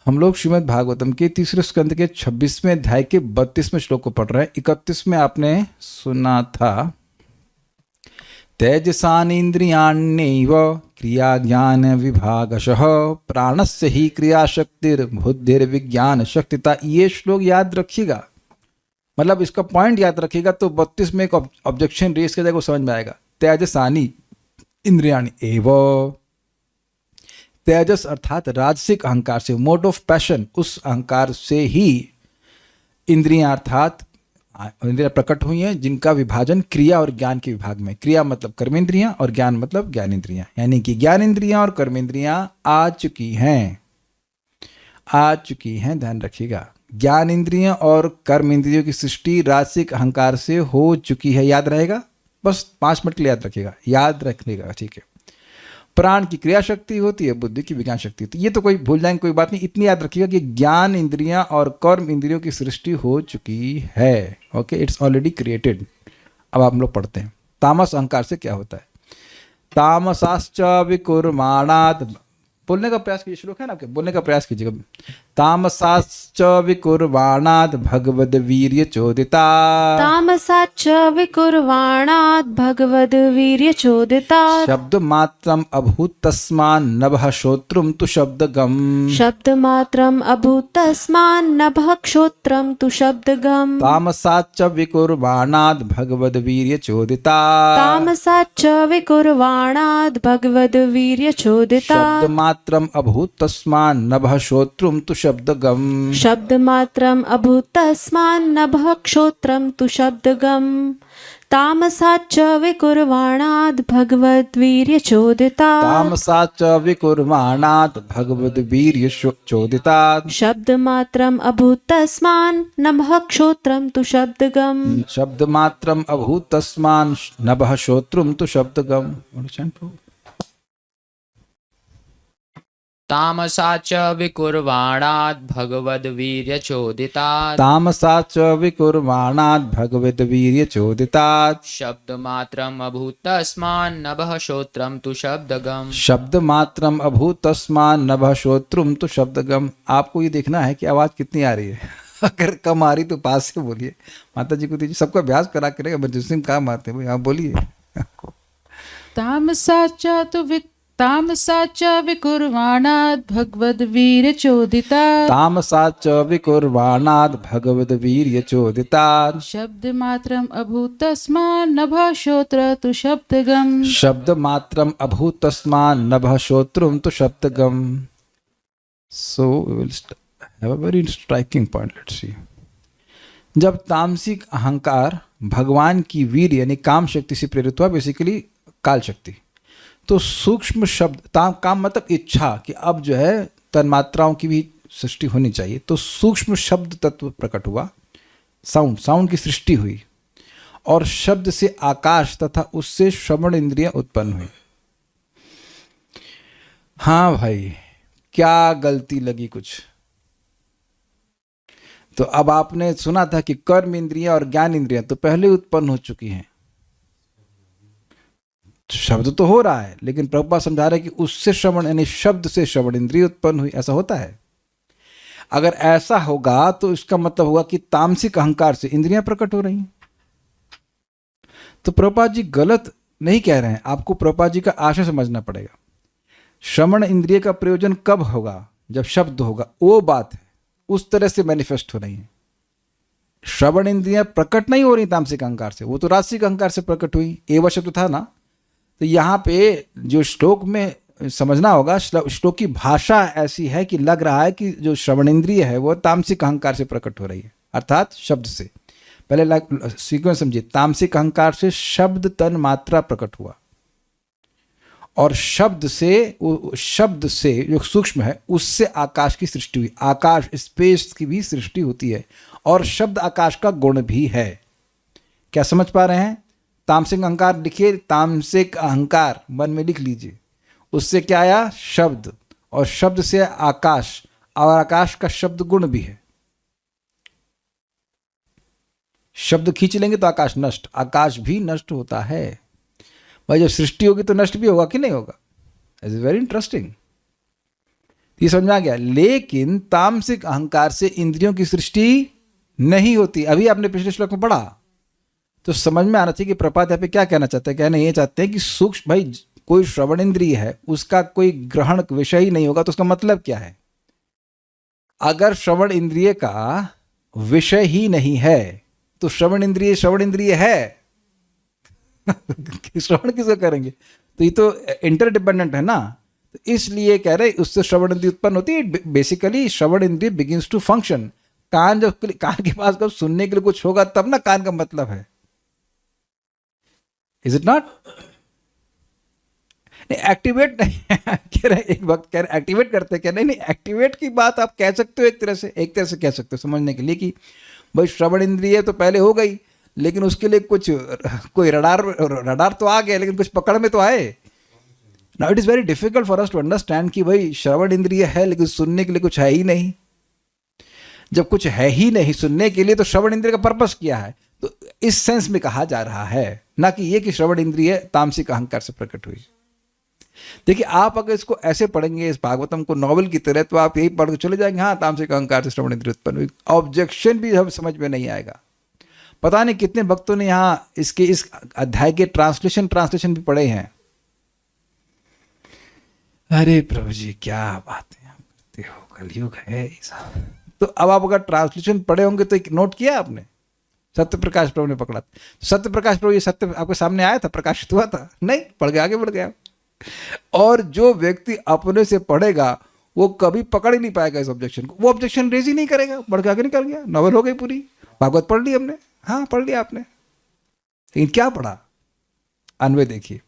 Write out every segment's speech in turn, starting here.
हम लोग श्रीमद् भागवतम के तीसरे स्कंद के 26वें अध्याय के 32वें श्लोक को पढ़ रहे हैं। 31 में आपने सुना था, तेजसानीन्द्रियाण्यैव क्रिया ज्ञान विभागशः प्राणस्य ही क्रिया शक्तिर्बुद्धिर्विज्ञान शक्तिता। ये श्लोक याद रखिएगा, मतलब इसका पॉइंट याद रखिएगा तो 32 में एक ऑब्जेक्शन रेस किया जाएगा, समझ में आएगा। तेजसानी इंद्रियाणि एव, तेजस अर्थात राजसिक अहंकार से, मोड ऑफ पैशन, उस अहंकार से ही इंद्रियां अर्थात इंद्रियां प्रकट हुई हैं जिनका विभाजन क्रिया और ज्ञान के विभाग में। क्रिया मतलब कर्मेंद्रियां और ज्ञान मतलब ज्ञानेंद्रियां, यानी कि ज्ञानेंद्रियां और कर्मेंद्रियां आ चुकी हैं, ध्यान रखिएगा। ज्ञान इंद्रियां और कर्म इंद्रियों की सृष्टि राजसिक अहंकार से हो चुकी है, याद रहेगा, बस 5 मिनट के लिए याद रखिएगा, याद रखिएगा, ठीक है। प्राण की क्रिया शक्ति होती है, बुद्धि की विज्ञान शक्ति होती है। ये तो कोई भूल जाएंगे, कोई बात नहीं, इतनी याद रखिएगा कि ज्ञान इंद्रियां और कर्म इंद्रियों की सृष्टि हो चुकी है। Okay, it's already created. अब हम लोग पढ़ते हैं तामस अहंकार से क्या होता है। तामसाश्च विकुर्माणात्, बोलने का प्रयास कीजिए, श्लोक है ना आपके, बोलने का प्रयास कीजिएगा। तामसाश्च विकुर्वाणात् भगवद वीर्य चोदिता, तामसाच्च विकुर्वाणात् भगवद् वीर्य चोदितात् शब्द मात्रम अभूत तस्मान् नभः श्रोत्रम तु शब्दगम, शब्द मात्रम अभूत तस्मान् नभः श्रोत्रम तु शब्दगम। तामसाच्च विकुर्वाणात् भगवद वीर्य चोदिता, तामसाच्च विकुर्वाणात् भगवद् वीर्य चोदितात् शब्द मात्रम अभूत तस्मान् नभः श्रोत्रम तु शब्दगम, शब्द मात्रम अभूत तस्मान् नभः श्रोत्रम तु शब्दगम। तामसाच्च विकुर्वाणात् भगवद् वीर्य चोदितात्, तामसाच्च विकुर्वाणात् भगवद वीर्य चोदितात्, शब्द मात्रम अभूत तस्मान् नभः श्रोत्रम तु शब्दगम। शब्द मात्रम अभूत तस्मान् नभः श्रोत्रम तु शब्दगम। तामसाच्च विकुर्वाणात् भगवद् वीर्य चोदितात्, तामसाच्च विकुर्वाणात् भगवद वीर्य चोदितात्, शब्द मात्रम अभूत तस्मान् नभः श्रोत्रम तु शब्दगम। शब्द मात्रम अभूत तस्मान् नभः श्रोत्रम तु शब्दगम। आपको ये देखना है कि आवाज कितनी आ रही है। अगर कम आ रही तो पास से बोलिए, माता जी को दीजिए, सबका अभ्यास करा करेगा, इमरजेंसी में काम आते हैं भाई, आप बोलिए। तामसाच्च विकुर्वाणात् भगवद् वीर्य चोदितात्, तामसाच्च विकुर्वाणात् भगवद वीर्य चोदितात्, शब्द मात्रम अभूत तस्मान् नभः श्रोत्र तु शब्दगम। शब्द मात्रम अभूत तस्मान् नभः श्रोत्रम तु शब्दगम। So we will have a very striking point. Let's see. जब तामसिक अहंकार भगवान की वीर यानी काम शक्ति से प्रेरित हुआ, बेसिकली काल शक्ति, तो सूक्ष्म शब्द, काम मतलब इच्छा कि अब जो है तन्मात्राओं की भी सृष्टि होनी चाहिए, तो सूक्ष्म शब्द तत्व प्रकट हुआ, साउंड की सृष्टि हुई, और शब्द से आकाश तथा उससे श्रवण इंद्रियां उत्पन्न हुई। हाँ भाई, क्या गलती लगी कुछ? तो अब आपने सुना था कि कर्म इंद्रियां और ज्ञान इंद्रियां तो पहले उत्पन्न हो चुकी हैं, शब्द तो हो रहा है, लेकिन प्रभुपाद समझा रहे हैं कि उससे श्रवण यानी शब्द से श्रवण इंद्रिय उत्पन्न हुई। ऐसा होता है? अगर ऐसा होगा तो इसका मतलब होगा कि तामसिक अहंकार से इंद्रियां प्रकट हो रही हैं। तो प्रभुपाद जी गलत नहीं कह रहे हैं, आपको प्रभुपाद जी का आशय समझना पड़ेगा। श्रवण इंद्रिय का प्रयोजन कब होगा? जब शब्द होगा, वो बात है, उस तरह से मैनिफेस्ट हो रही है। श्रवण इंद्रियां प्रकट नहीं हो रही तामसिक अहंकार से, वो तो राजसिक अहंकार से प्रकट हुई। एवं शब्द था ना, तो यहाँ पे जो श्लोक में समझना होगा, श्लोक की भाषा ऐसी है कि लग रहा है कि जो श्रवण इंद्रिय है वो तामसिक अहंकार से प्रकट हो रही है, अर्थात शब्द से। पहले सीक्वेंस समझिए, तामसिक अहंकार से शब्द तन मात्रा प्रकट हुआ, और शब्द से जो सूक्ष्म है उससे आकाश की सृष्टि हुई। आकाश स्पेस की भी सृष्टि होती है, और शब्द आकाश का गुण भी है। क्या समझ पा रहे हैं? तामसिक अहंकार लिखिए, तामसिक अहंकार मन में लिख लीजिए, उससे क्या आया? शब्द, और शब्द से आकाश, और आकाश का शब्द गुण भी है। शब्द खींच लेंगे तो आकाश भी नष्ट होता है भाई। जब सृष्टि होगी तो नष्ट भी होगा कि नहीं होगा? It's very interesting. ये समझा गया। लेकिन तामसिक अहंकार से इंद्रियों की सृष्टि नहीं होती। अभी आपने पिछले श्लोक में पढ़ा, तो समझ में आना चाहिए कि प्रपात यहाँ पे क्या कहना चाहते हैं। कहना ये चाहते हैं कि सूक्ष्म, भाई कोई श्रवण इंद्रिय है, उसका कोई ग्रहण विषय ही नहीं होगा, तो उसका मतलब क्या है? अगर श्रवण इंद्रिय का विषय ही नहीं है तो श्रवण इंद्रिय है श्रवण किसको करेंगे? तो ये तो इंटरडिपेंडेंट है ना। तो इसलिए कह रहे उससे श्रवण इंद्रिय उत्पन्न होती है। बेसिकली श्रवण इंद्रिय बिगिंस टू फंक्शन। कान के पास जब सुनने के लिए कुछ होगा तब ना कान का मतलब है। Is it not? नहीं, एक्टिवेट नहीं कह रहे, एक वक्त कह रहे एक्टिवेट करते, कह नहीं एक्टिवेट की बात आप कह सकते हो एक तरह से कह सकते हो समझने के लिए कि भाई श्रवण इंद्रिय तो पहले हो गई, लेकिन उसके लिए कोई रडार तो आ गया, लेकिन कुछ पकड़ में तो आए। Now it is very difficult for us to understand कि भाई श्रवण इंद्रिय है लेकिन सुनने के लिए कुछ है ही नहीं। जब कुछ है ही नहीं सुनने के लिए, तो श्रवण इंद्रिय का पर्पस क्या है? तो इस सेंस में कहा जा रहा है, ना कि ये कि श्रवण इंद्रिय तामसिक अहंकार से प्रकट हुई। देखिए, आप अगर इसको ऐसे पढ़ेंगे इस भागवतम को नॉवल की तरह, तो आप यही पढ़ के चले जाएंगे हाँ तामसिक अहंकार से श्रवण इंद्रिय उत्पन्न हुई। ऑब्जेक्शन भी हम समझ में नहीं आएगा। पता नहीं कितने भक्तों ने यहाँ इसके इस अध्याय के ट्रांसलेशन भी पढ़े हैं। अरे प्रभु जी क्या बात है करते हो, कलयुग है ऐसा। तो अब आप अगर ट्रांसलेशन पढ़े होंगे तो एक नोट किया आपने, सत्य प्रकाश प्रभु ने पकड़ा। सत्य प्रकाश प्रभु ये सत्य आपके सामने आया था, प्रकाशित हुआ था? नहीं, पढ़ के आगे बढ़ गया। और जो व्यक्ति अपने से पढ़ेगा वो कभी पकड़ ही नहीं पाएगा इस ऑब्जेक्शन को, वो ऑब्जेक्शन रेज ही नहीं करेगा, बढ़ के आगे निकल गया। नॉवल हो गई पूरी, भागवत पढ़ ली हमने, हाँ पढ़ लिया आपने, लेकिन क्या पढ़ा? अन्वय देखिए,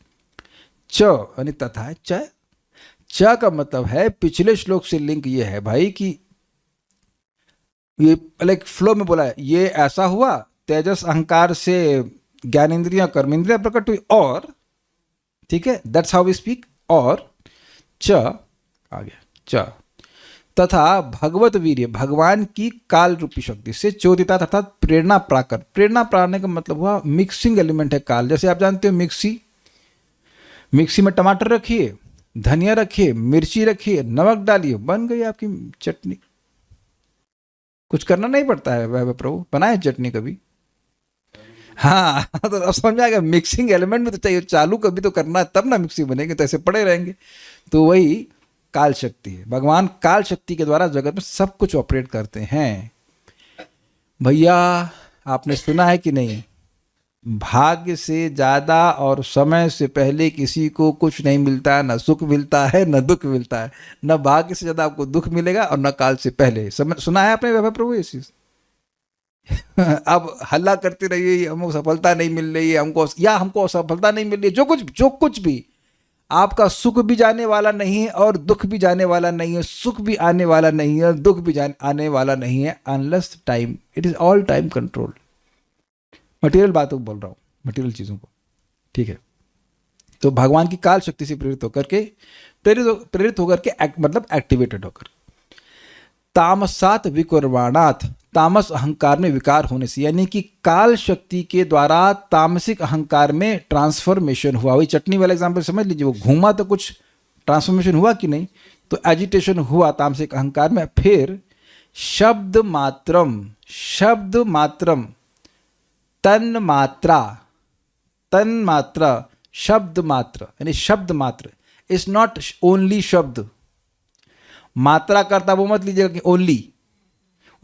च यानी तथा है, च का मतलब है, पिछले श्लोक से लिंक ये है भाई कि ये लाइक फ्लो में बोला है, ये ऐसा हुआ, तेजस अहंकार से ज्ञानेंद्रियां कर्मेंद्रियां प्रकट हुई, और ठीक है, दैट्स हाउ वी स्पीक। और च आ गया, च तथा भगवत वीर्य, भगवान की काल रूपी शक्ति से चोदिता, अर्थात प्रेरणा प्राकर। प्रेरणा प्राने का मतलब हुआ मिक्सिंग एलिमेंट है काल। जैसे आप जानते हो मिक्सी में टमाटर रखिए, धनिया रखिए, मिर्ची रखिए, नमक डालिए, बन गई आपकी चटनी। कुछ करना नहीं पड़ता है। वह प्रभु बनाए चटनी कभी? हाँ तो अब समझ आएगा, मिक्सिंग एलिमेंट में तो चाहिए, चालू कभी तो करना है तब ना मिक्सी बनेगी, तो ऐसे पड़े रहेंगे। तो वही काल शक्ति है। भगवान काल शक्ति के द्वारा जगत में सब कुछ ऑपरेट करते हैं। भैया आपने सुना है कि नहीं, भाग्य से ज्यादा और समय से पहले किसी को कुछ नहीं मिलता, न सुख मिलता है न दुख मिलता है। न भाग्य से ज्यादा आपको दुख मिलेगा और न काल से पहले। सुना है आपने वैभव प्रभु ये चीज? अब हल्ला करते रहिए हमको सफलता नहीं मिल रही है, हमको सफलता नहीं मिल रही है, जो कुछ भी, आपका सुख भी जाने वाला नहीं है और दुख भी जाने वाला नहीं है, सुख भी आने वाला नहीं है और दुख भी आने वाला नहीं है, unless time, it is all time control. Material बातों को बोल रहा हूँ, मटेरियल चीज़ों को, ठीक है। तो भगवान की काल शक्ति से प्रेरित होकर के मतलब एक्टिवेटेड होकर, तामसात विकुर्वाणात, तामस अहंकार में विकार होने से, यानी कि काल शक्ति के द्वारा तामसिक अहंकार में ट्रांसफॉर्मेशन हुआ। वही चटनी वाला एग्जाम्पल समझ लीजिए, वो घूमा तो कुछ ट्रांसफॉर्मेशन हुआ कि नहीं? तो एजिटेशन हुआ तामसिक अहंकार में। फिर शब्द मात्रम तन्मात्रा शब्द मात्र, यानी शब्द मात्र इज नॉट ओनली शब्द। मात्रा करता वो मत लीजिएगा कि ओनली,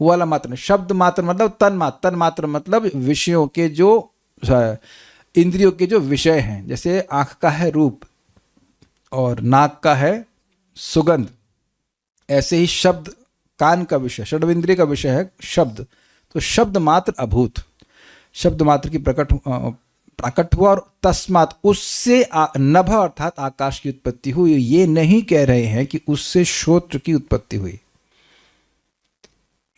वो वाला मात्र नहीं। शब्द मात्र मतलब तन मात्र मतलब विषयों के जो, इंद्रियों के जो विषय हैं। जैसे आंख का है रूप और नाक का है सुगंध, ऐसे ही शब्द कान का विषय, षड् इंद्रिय का विषय है शब्द। तो शब्द मात्र अभूत, शब्द मात्र की प्रकट हुआ। और तस्मात, उससे नभ अर्थात आकाश की उत्पत्ति हुई। ये नहीं कह रहे हैं कि उससे श्रोत्र की उत्पत्ति हुई।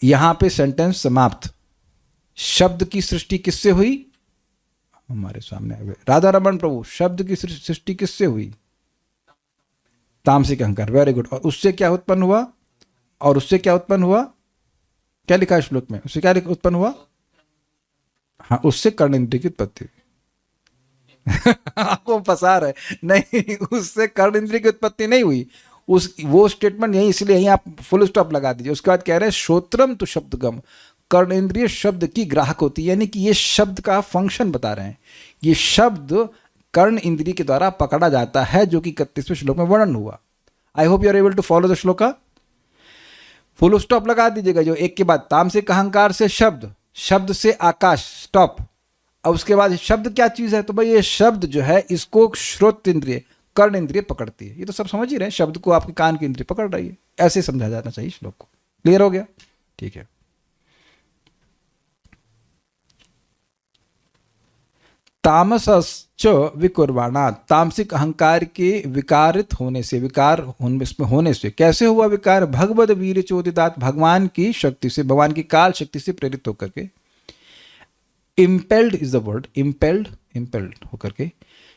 यहां पे सेंटेंस समाप्त। शब्द की सृष्टि किससे हुई? हमारे सामने राधा रमन प्रभु, शब्द की सृष्टि किससे हुई? तामसिक अहंकार, वेरी गुड। और उससे क्या उत्पन्न हुआ? क्या लिखा है श्लोक में? उससे क्या उत्पन्न हुआ? हाँ, उससे कर्ण इंद्रिय की उत्पत्ति हुई। आपको फंसा रहे, नहीं, उससे कर्ण इंद्रिय की उत्पत्ति नहीं हुई, वो स्टेटमेंट यही, इसलिए यहीं आप फुल स्टॉप लगा दीजिए। उसके बाद कह रहे हैं श्रोत्रम तो शब्दगम, कर्णेंद्रिय शब्द की ग्राहक होती है, यानी कि ये शब्द का फंक्शन बता रहे हैं। ये शब्द कर्ण इंद्रिय के द्वारा पकड़ा जाता है, जो कि 31वें श्लोक में वर्णन हुआ। I hope you are able to follow the shloka. Full stop लगा दीजिएगा, जो एक के बाद तामसिक अहंकार से शब्द, शब्द से आकाश, स्टॉप। अब उसके बाद शब्द क्या चीज़ है, तो भाई ये शब्द जो है इसको श्रोत इंद्रिय, कर्ण इंद्रिय पकड़ती है। ये तो सब समझ ही रहे हैं, शब्द को आपकी कान की इंद्रिय पकड़ रही है, ऐसे समझा जाना चाहिए श्लोक को। क्लियर हो गया? ठीक है। तामसश्च विकुर्वाणा, तामसिक अहंकार के विकारित होने से, विकार इसमें होने से कैसे हुआ विकार? भगवद वीर चोदितात्, भगवान की शक्ति से, भगवान की काल शक्ति से प्रेरित होकर के। Impelled is the word, impelled होकर के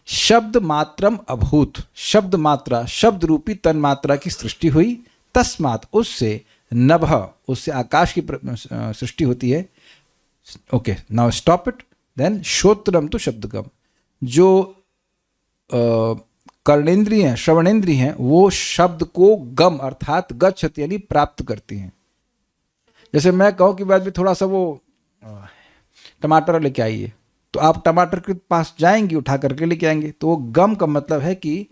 शब्द मात्रम अभूत, शब्द मात्रा, शब्द रूपी तन मात्रा की सृष्टि हुई। तस्मात्, उससे, नभः, उससे आकाश की सृष्टि होती है। Okay, now stop it. Then श्रोत्रम तो शब्दगम, जो कर्णेंद्रिय हैं, श्रवणेंद्रिय हैं, वो शब्द को गम अर्थात गच्छति यानी प्राप्त करती हैं। जैसे मैं कहूँ कि बाद में थोड़ा सा वो टमाटर लेके आइए, तो आप टमाटर के पास जाएंगे, उठा करके लेके आएंगे, तो वो गम का मतलब है कि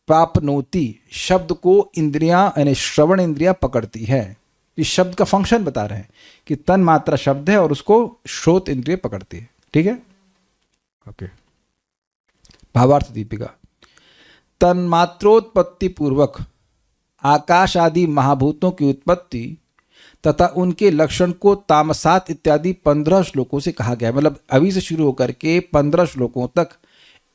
प्राप्नोति, शब्द को इंद्रियां यानी श्रवण इंद्रियां पकड़ती है। इस शब्द का फंक्शन बता रहे हैं कि तन मात्रा शब्द है और उसको श्रोत इंद्रिय पकड़ती है। ठीक है, ओके। भावार्थ दीपिका, तन्मात्रोत्पत्ति पूर्वक आकाश आदि महाभूतों की उत्पत्ति तथा उनके लक्षण को तामसात इत्यादि 15 श्लोकों से कहा गया। मतलब अभी से शुरू होकर के 15 श्लोकों तक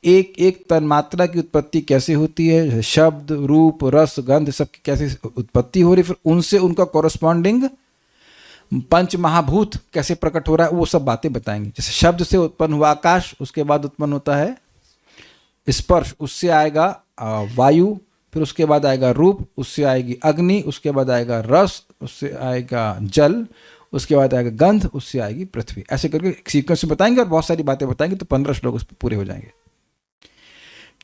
एक एक तन्मात्रा की उत्पत्ति कैसे होती है, शब्द, रूप, रस, गंध, सबकी कैसे उत्पत्ति हो रही, फिर उनसे उनका कॉरस्पॉन्डिंग पंच महाभूत कैसे प्रकट हो रहा है, वो सब बातें बताएंगे। जैसे शब्द से उत्पन्न हुआ आकाश, उसके बाद उत्पन्न होता है स्पर्श, उससे आएगा वायु, फिर उसके बाद आएगा रूप, उससे आएगी अग्नि, उसके बाद आएगा रस, उससे आएगा जल, उसके बाद आएगा गंध, उससे आएगी पृथ्वी। ऐसे करके एक सीक्वेंस में बताएंगे और बहुत सारी बातें बताएंगे, तो 15 श्लोक उस पर पूरे हो जाएंगे।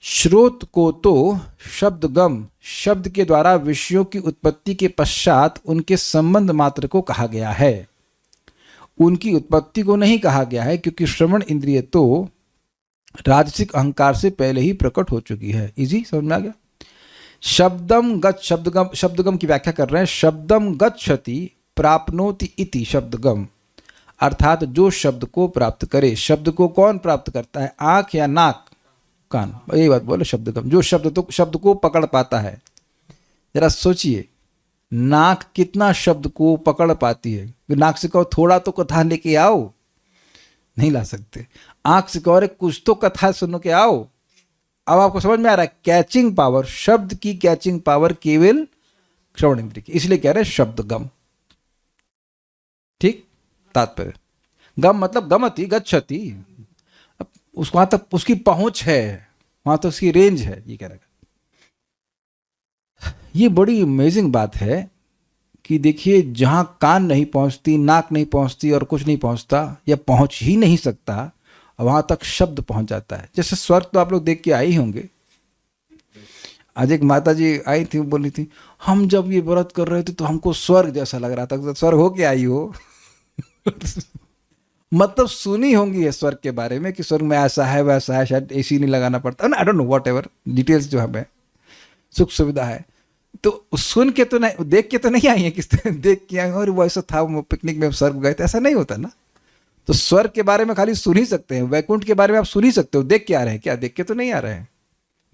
श्रोत को तो शब्दगम, शब्द के द्वारा विषयों की उत्पत्ति के पश्चात उनके संबंध मात्र को कहा गया है, उनकी उत्पत्ति को नहीं कहा गया है, क्योंकि श्रवण इंद्रिय तो राजसिक अहंकार से पहले ही प्रकट हो चुकी है। इजी समझ में आ गया? शब्दम गच्छ, शब्दगम, शब्दगम की व्याख्या कर रहे हैं। शब्दम गच्छति प्राप्नोति इति शब्दगम, अर्थात जो शब्द को प्राप्त करे। शब्द को कौन प्राप्त करता है? आंख या नाक, कान, यही बात बोले शब्दगम। जो शब्द को पकड़ पाता है। जरा सोचिए, नाक कितना शब्द को पकड़ पाती है? नाक से कहो थोड़ा तो कथा लेके आओ, नहीं ला सकते। आंख से कहो कुछ तो कथा सुनो के आओ। अब आपको समझ में आ रहा है कैचिंग पावर, शब्द की कैचिंग पावर केवल श्रवण इंद्रिय की, इसलिए कह रहे हैं शब्दगम। ठीक, तात्पर्य गम मतलब गमति गच्छति, उस वहां तक उसकी पहुंच है, वहां तक उसकी रेंज है, ये कह रहा है। ये बड़ी अमेजिंग बात है कि देखिए, जहां कान नहीं पहुंचती, नाक नहीं पहुंचती और कुछ नहीं पहुंचता या पहुंच ही नहीं सकता, वहां तक शब्द पहुंच जाता है। जैसे स्वर्ग तो आप लोग देख के आई होंगे। आज एक माता जी आई थी, बोली थी हम जब ये व्रत कर रहे थे तो हमको स्वर्ग जैसा लग रहा था। स्वर्ग हो के आई हो मतलब सुनी होंगी है स्वर्ग के बारे में कि स्वर्ग में ऐसा है वैसा है, शायद एसी नहीं लगाना पड़ता, I don't know, what ever details जो हमें सुख सुविधा है, तो सुन के तो नहीं, देख के तो नहीं आई है, किस देख के आई और वो ऐसा था, वो पिकनिक में स्वर्ग गए थे, ऐसा नहीं होता ना। तो स्वर्ग के बारे में खाली सुन ही सकते हैं, वैकुंठ के बारे में आप सुन ही सकते हो, देख के आ रहे हैं क्या? देख के तो नहीं आ रहे हैं।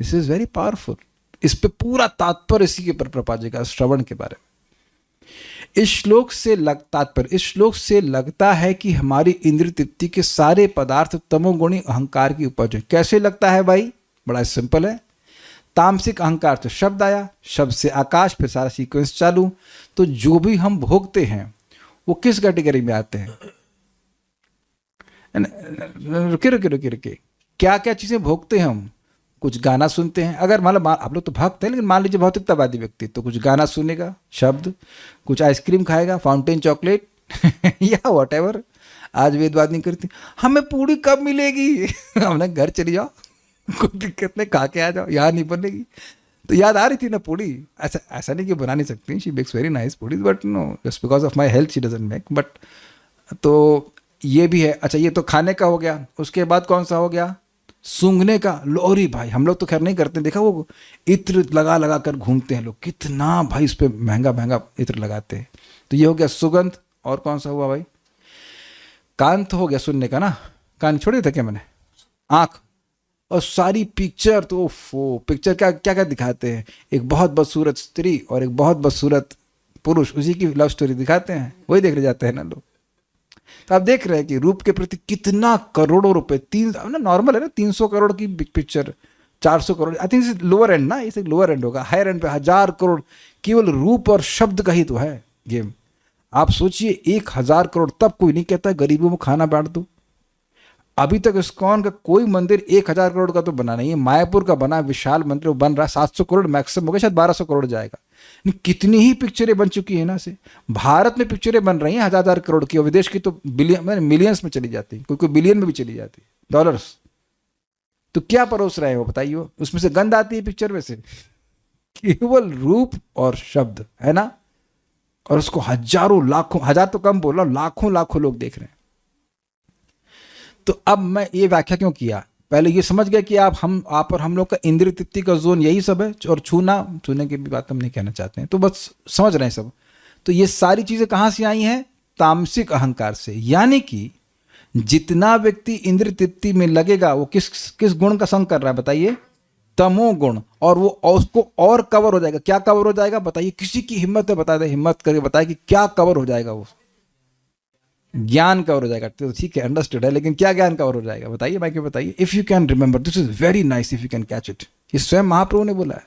This is very powerful. इस पे पूरा तात्पर्य इसी के ऊपर प्रपाजेगा, श्रवण के बारे में। इस श्लोक से लगता है कि हमारी इंद्रिय तृप्ति के सारे पदार्थ तमोगुणी अहंकार की उपज है। कैसे लगता है भाई? बड़ा सिंपल है। तामसिक अहंकार से शब्द आया, शब्द से आकाश, फिर सारा सीक्वेंस चालू। तो जो भी हम भोगते हैं वो किस कैटेगरी में आते हैं? रुके, क्या क्या चीजें भोगते हैं हम? कुछ गाना सुनते हैं, अगर मतलब आप लोग तो भागते हैं, लेकिन मान लीजिए भौतिकतावादी व्यक्ति तो कुछ गाना सुनेगा, शब्द, कुछ आइसक्रीम खाएगा, फाउंटेन चॉकलेट या वॉट एवर। आज वेदवाद नहीं करती, हमें पूरी कब मिलेगी हमने घर चली जाओ, कोई दिक्कत नहीं, खा के आ जाओ, यहाँ नहीं बनेगी। तो याद आ रही थी ना पूड़ी, ऐसा ऐसा नहीं कि बना नहीं सकती, she makes very nice puri, but know just because of my health she doesn't make, but तो ये भी है। अच्छा ये तो खाने का हो गया, उसके बाद कौन सा हो गया, सूंघने का। लोहरी भाई हम लोग तो खैर नहीं करते, देखा वो इत्र लगा लगा कर घूमते हैं लोग, कितना भाई इस पर महंगा महंगा इत्र लगाते हैं। तो ये हो गया सुगंध, और कौन सा हुआ भाई, कान तो हो गया सुनने का ना, कान छोड़े थे क्या मैंने, आँख, और सारी पिक्चर तो वो पिक्चर क्या क्या क्या दिखाते हैं, एक बहुत बदसूरत स्त्री और एक बहुत बदसूरत पुरुष, उसी की लव स्टोरी दिखाते हैं, वही देखने जाते हैं ना लोग। तो आप देख रहे हैं कि रूप के प्रति कितना करोड़ों रुपए, तीन ना नॉर्मल है ना 300 करोड़ की picture, 400 crore, I think lower and ना, इसे लोअर एंड होगा, हायर एंड पे 1000 करोड़ केवल रूप और शब्द का ही तो है गेम। आप सोचिए 1000 करोड़, तब कोई नहीं कहता गरीबों में खाना बांट दो। अभी तक इस्कॉन का कोई मंदिर 1000 करोड़ का तो बना नहीं है, मायापुर का बना विशाल मंदिर, वो बन रहा है 700 करोड़ मैक्सिमम हो गया, शायद 1200 करोड़ जाएगा। कितनी ही पिक्चरें बन चुकी है ना से, भारत में पिक्चरें बन रही हैं 1000 करोड़ की, और विदेश की तो बिलियन मिलियंस में चली जाती, कोई कोई बिलियन में भी चली जाती डॉलर्स। तो क्या परोस रहे हैं वो बताइए, उसमें से गंध आती है पिक्चर में से, केवल रूप और शब्द है ना, और उसको हजारों लाखों, हजार तो कम बोल रहा हूं, लाखों लाखों लोग देख रहे हैं। तो अब मैं ये व्याख्या क्यों किया, पहले ये समझ गए कि आप और हम लोग का इंद्रिय तृप्ति का जोन यही सब है, और छूने की भी बात हम नहीं कहना चाहते हैं, तो बस समझ रहे हैं सब। तो ये सारी चीजें कहाँ से आई हैं, तामसिक अहंकार से। यानी कि जितना व्यक्ति इंद्रिय तृप्ति में लगेगा वो किस गुण का संग कर रहा है बताइए, तमोगुण, और वो उसको और कवर हो जाएगा। क्या कवर हो जाएगा बताइए, किसी की हिम्मत है बता दे, हिम्मत करके बताए कि क्या कवर हो जाएगा, वो ज्ञान कवर हो जाएगा। तो ठीक है अंडरस्टूड है, लेकिन क्या ज्ञान कवर हो जाएगा बताइए, माइक में बताइए। If you can remember, this is very nice, if you can catch it, ये स्वयं महाप्रभु ने बोला है,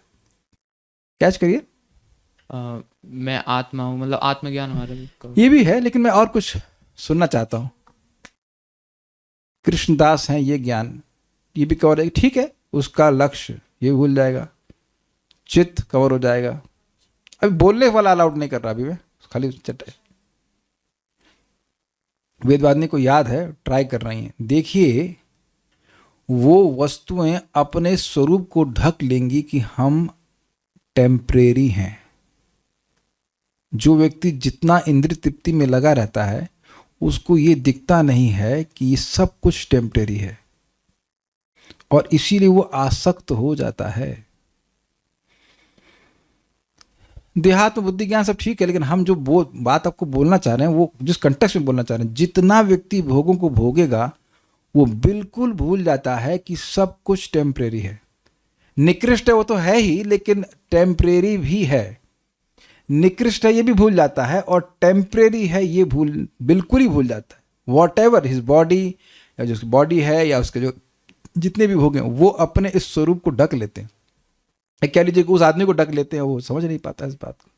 कैच करिए। मैं आत्मा हूँ, मतलब आत्मज्ञान हमारा ये भी है, लेकिन मैं और कुछ सुनना चाहता हूँ। कृष्णदास हैं, ये ज्ञान ये भी कवर है, ठीक है, उसका लक्ष्य ये भूल जाएगा, चित्त कवर हो जाएगा। अभी बोलने वाला अलाउड नहीं कर रहा, अभी मैं खाली चट वेदवादिनी को याद है, ट्राई कर रही हैं। देखिए वो वस्तुएं अपने स्वरूप को ढक लेंगी कि हम टेम्परेरी हैं। जो व्यक्ति जितना इंद्रिय तृप्ति में लगा रहता है उसको ये दिखता नहीं है कि ये सब कुछ टेम्परेरी है, और इसीलिए वो आसक्त हो जाता है। देहात्म बुद्धि ज्ञान सब ठीक है, लेकिन हम जो बात आपको बोलना चाह रहे हैं वो जिस कंटेक्स्ट में बोलना चाह रहे हैं, जितना व्यक्ति भोगों को भोगेगा वो बिल्कुल भूल जाता है कि सब कुछ टेम्परेरी है। निकृष्ट है वो तो है ही, लेकिन टेम्परेरी भी है। निकृष्ट है ये भी भूल जाता है, और टेम्परेरी है ये बिल्कुल ही भूल जाता है। वॉट एवर हिज बॉडी, या जो उसकी बॉडी है या उसके जो जितने भी भोग हैं, वो अपने इस स्वरूप को ढक लेते हैं। कह लीजिए कि उस आदमी को ढक लेते हैं, वो समझ नहीं पाता इस बात को।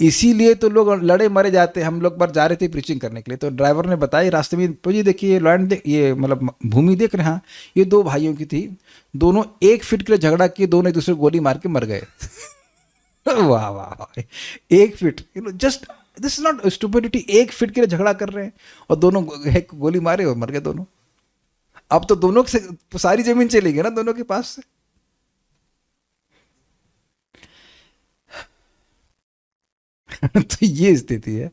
इसीलिए तो लोग लड़े मरे जाते हैं। हम लोग बार जा रहे थे प्रीचिंग करने के लिए, तो ड्राइवर ने बताया रास्ते में, तो ये देखिए लैंड, ये मतलब भूमि देख रहे हैं, ये दो भाइयों की थी, दोनों 1 फीट के लिए झगड़ा किए, दोनों एक दूसरे को गोली मार के मर गए। वाह वाह, 1 feet, just this is not stupidity. 1 feet के लिए झगड़ा कर रहे हैं और दोनों एक गोली मारे और मर गए दोनों। अब तो दोनों से सारी जमीन चली गई ना दोनों के पास से। तो ये स्थिति है।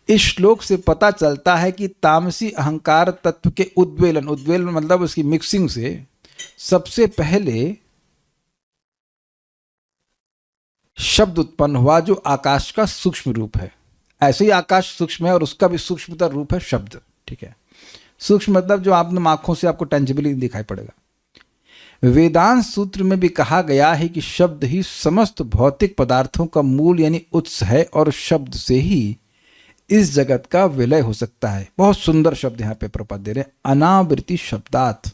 इस श्लोक से पता चलता है कि तामसी अहंकार तत्व के उद्वेलन मतलब उसकी मिक्सिंग से सबसे पहले शब्द उत्पन्न हुआ, जो आकाश का सूक्ष्म रूप है। ऐसे ही आकाश सूक्ष्म है और उसका भी सूक्ष्मतर रूप है शब्द। ठीक है, सूक्ष्म मतलब जो आपने आंखों से आपको टेंजिबली दिखाई पड़ेगा। वेदांत सूत्र में भी कहा गया है कि शब्द ही समस्त भौतिक पदार्थों का मूल यानी उत्स है, और शब्द से ही इस जगत का विलय हो सकता है। बहुत सुंदर शब्द यहाँ पे प्रपद दे रहे हैं, अनावृत्ति शब्दात।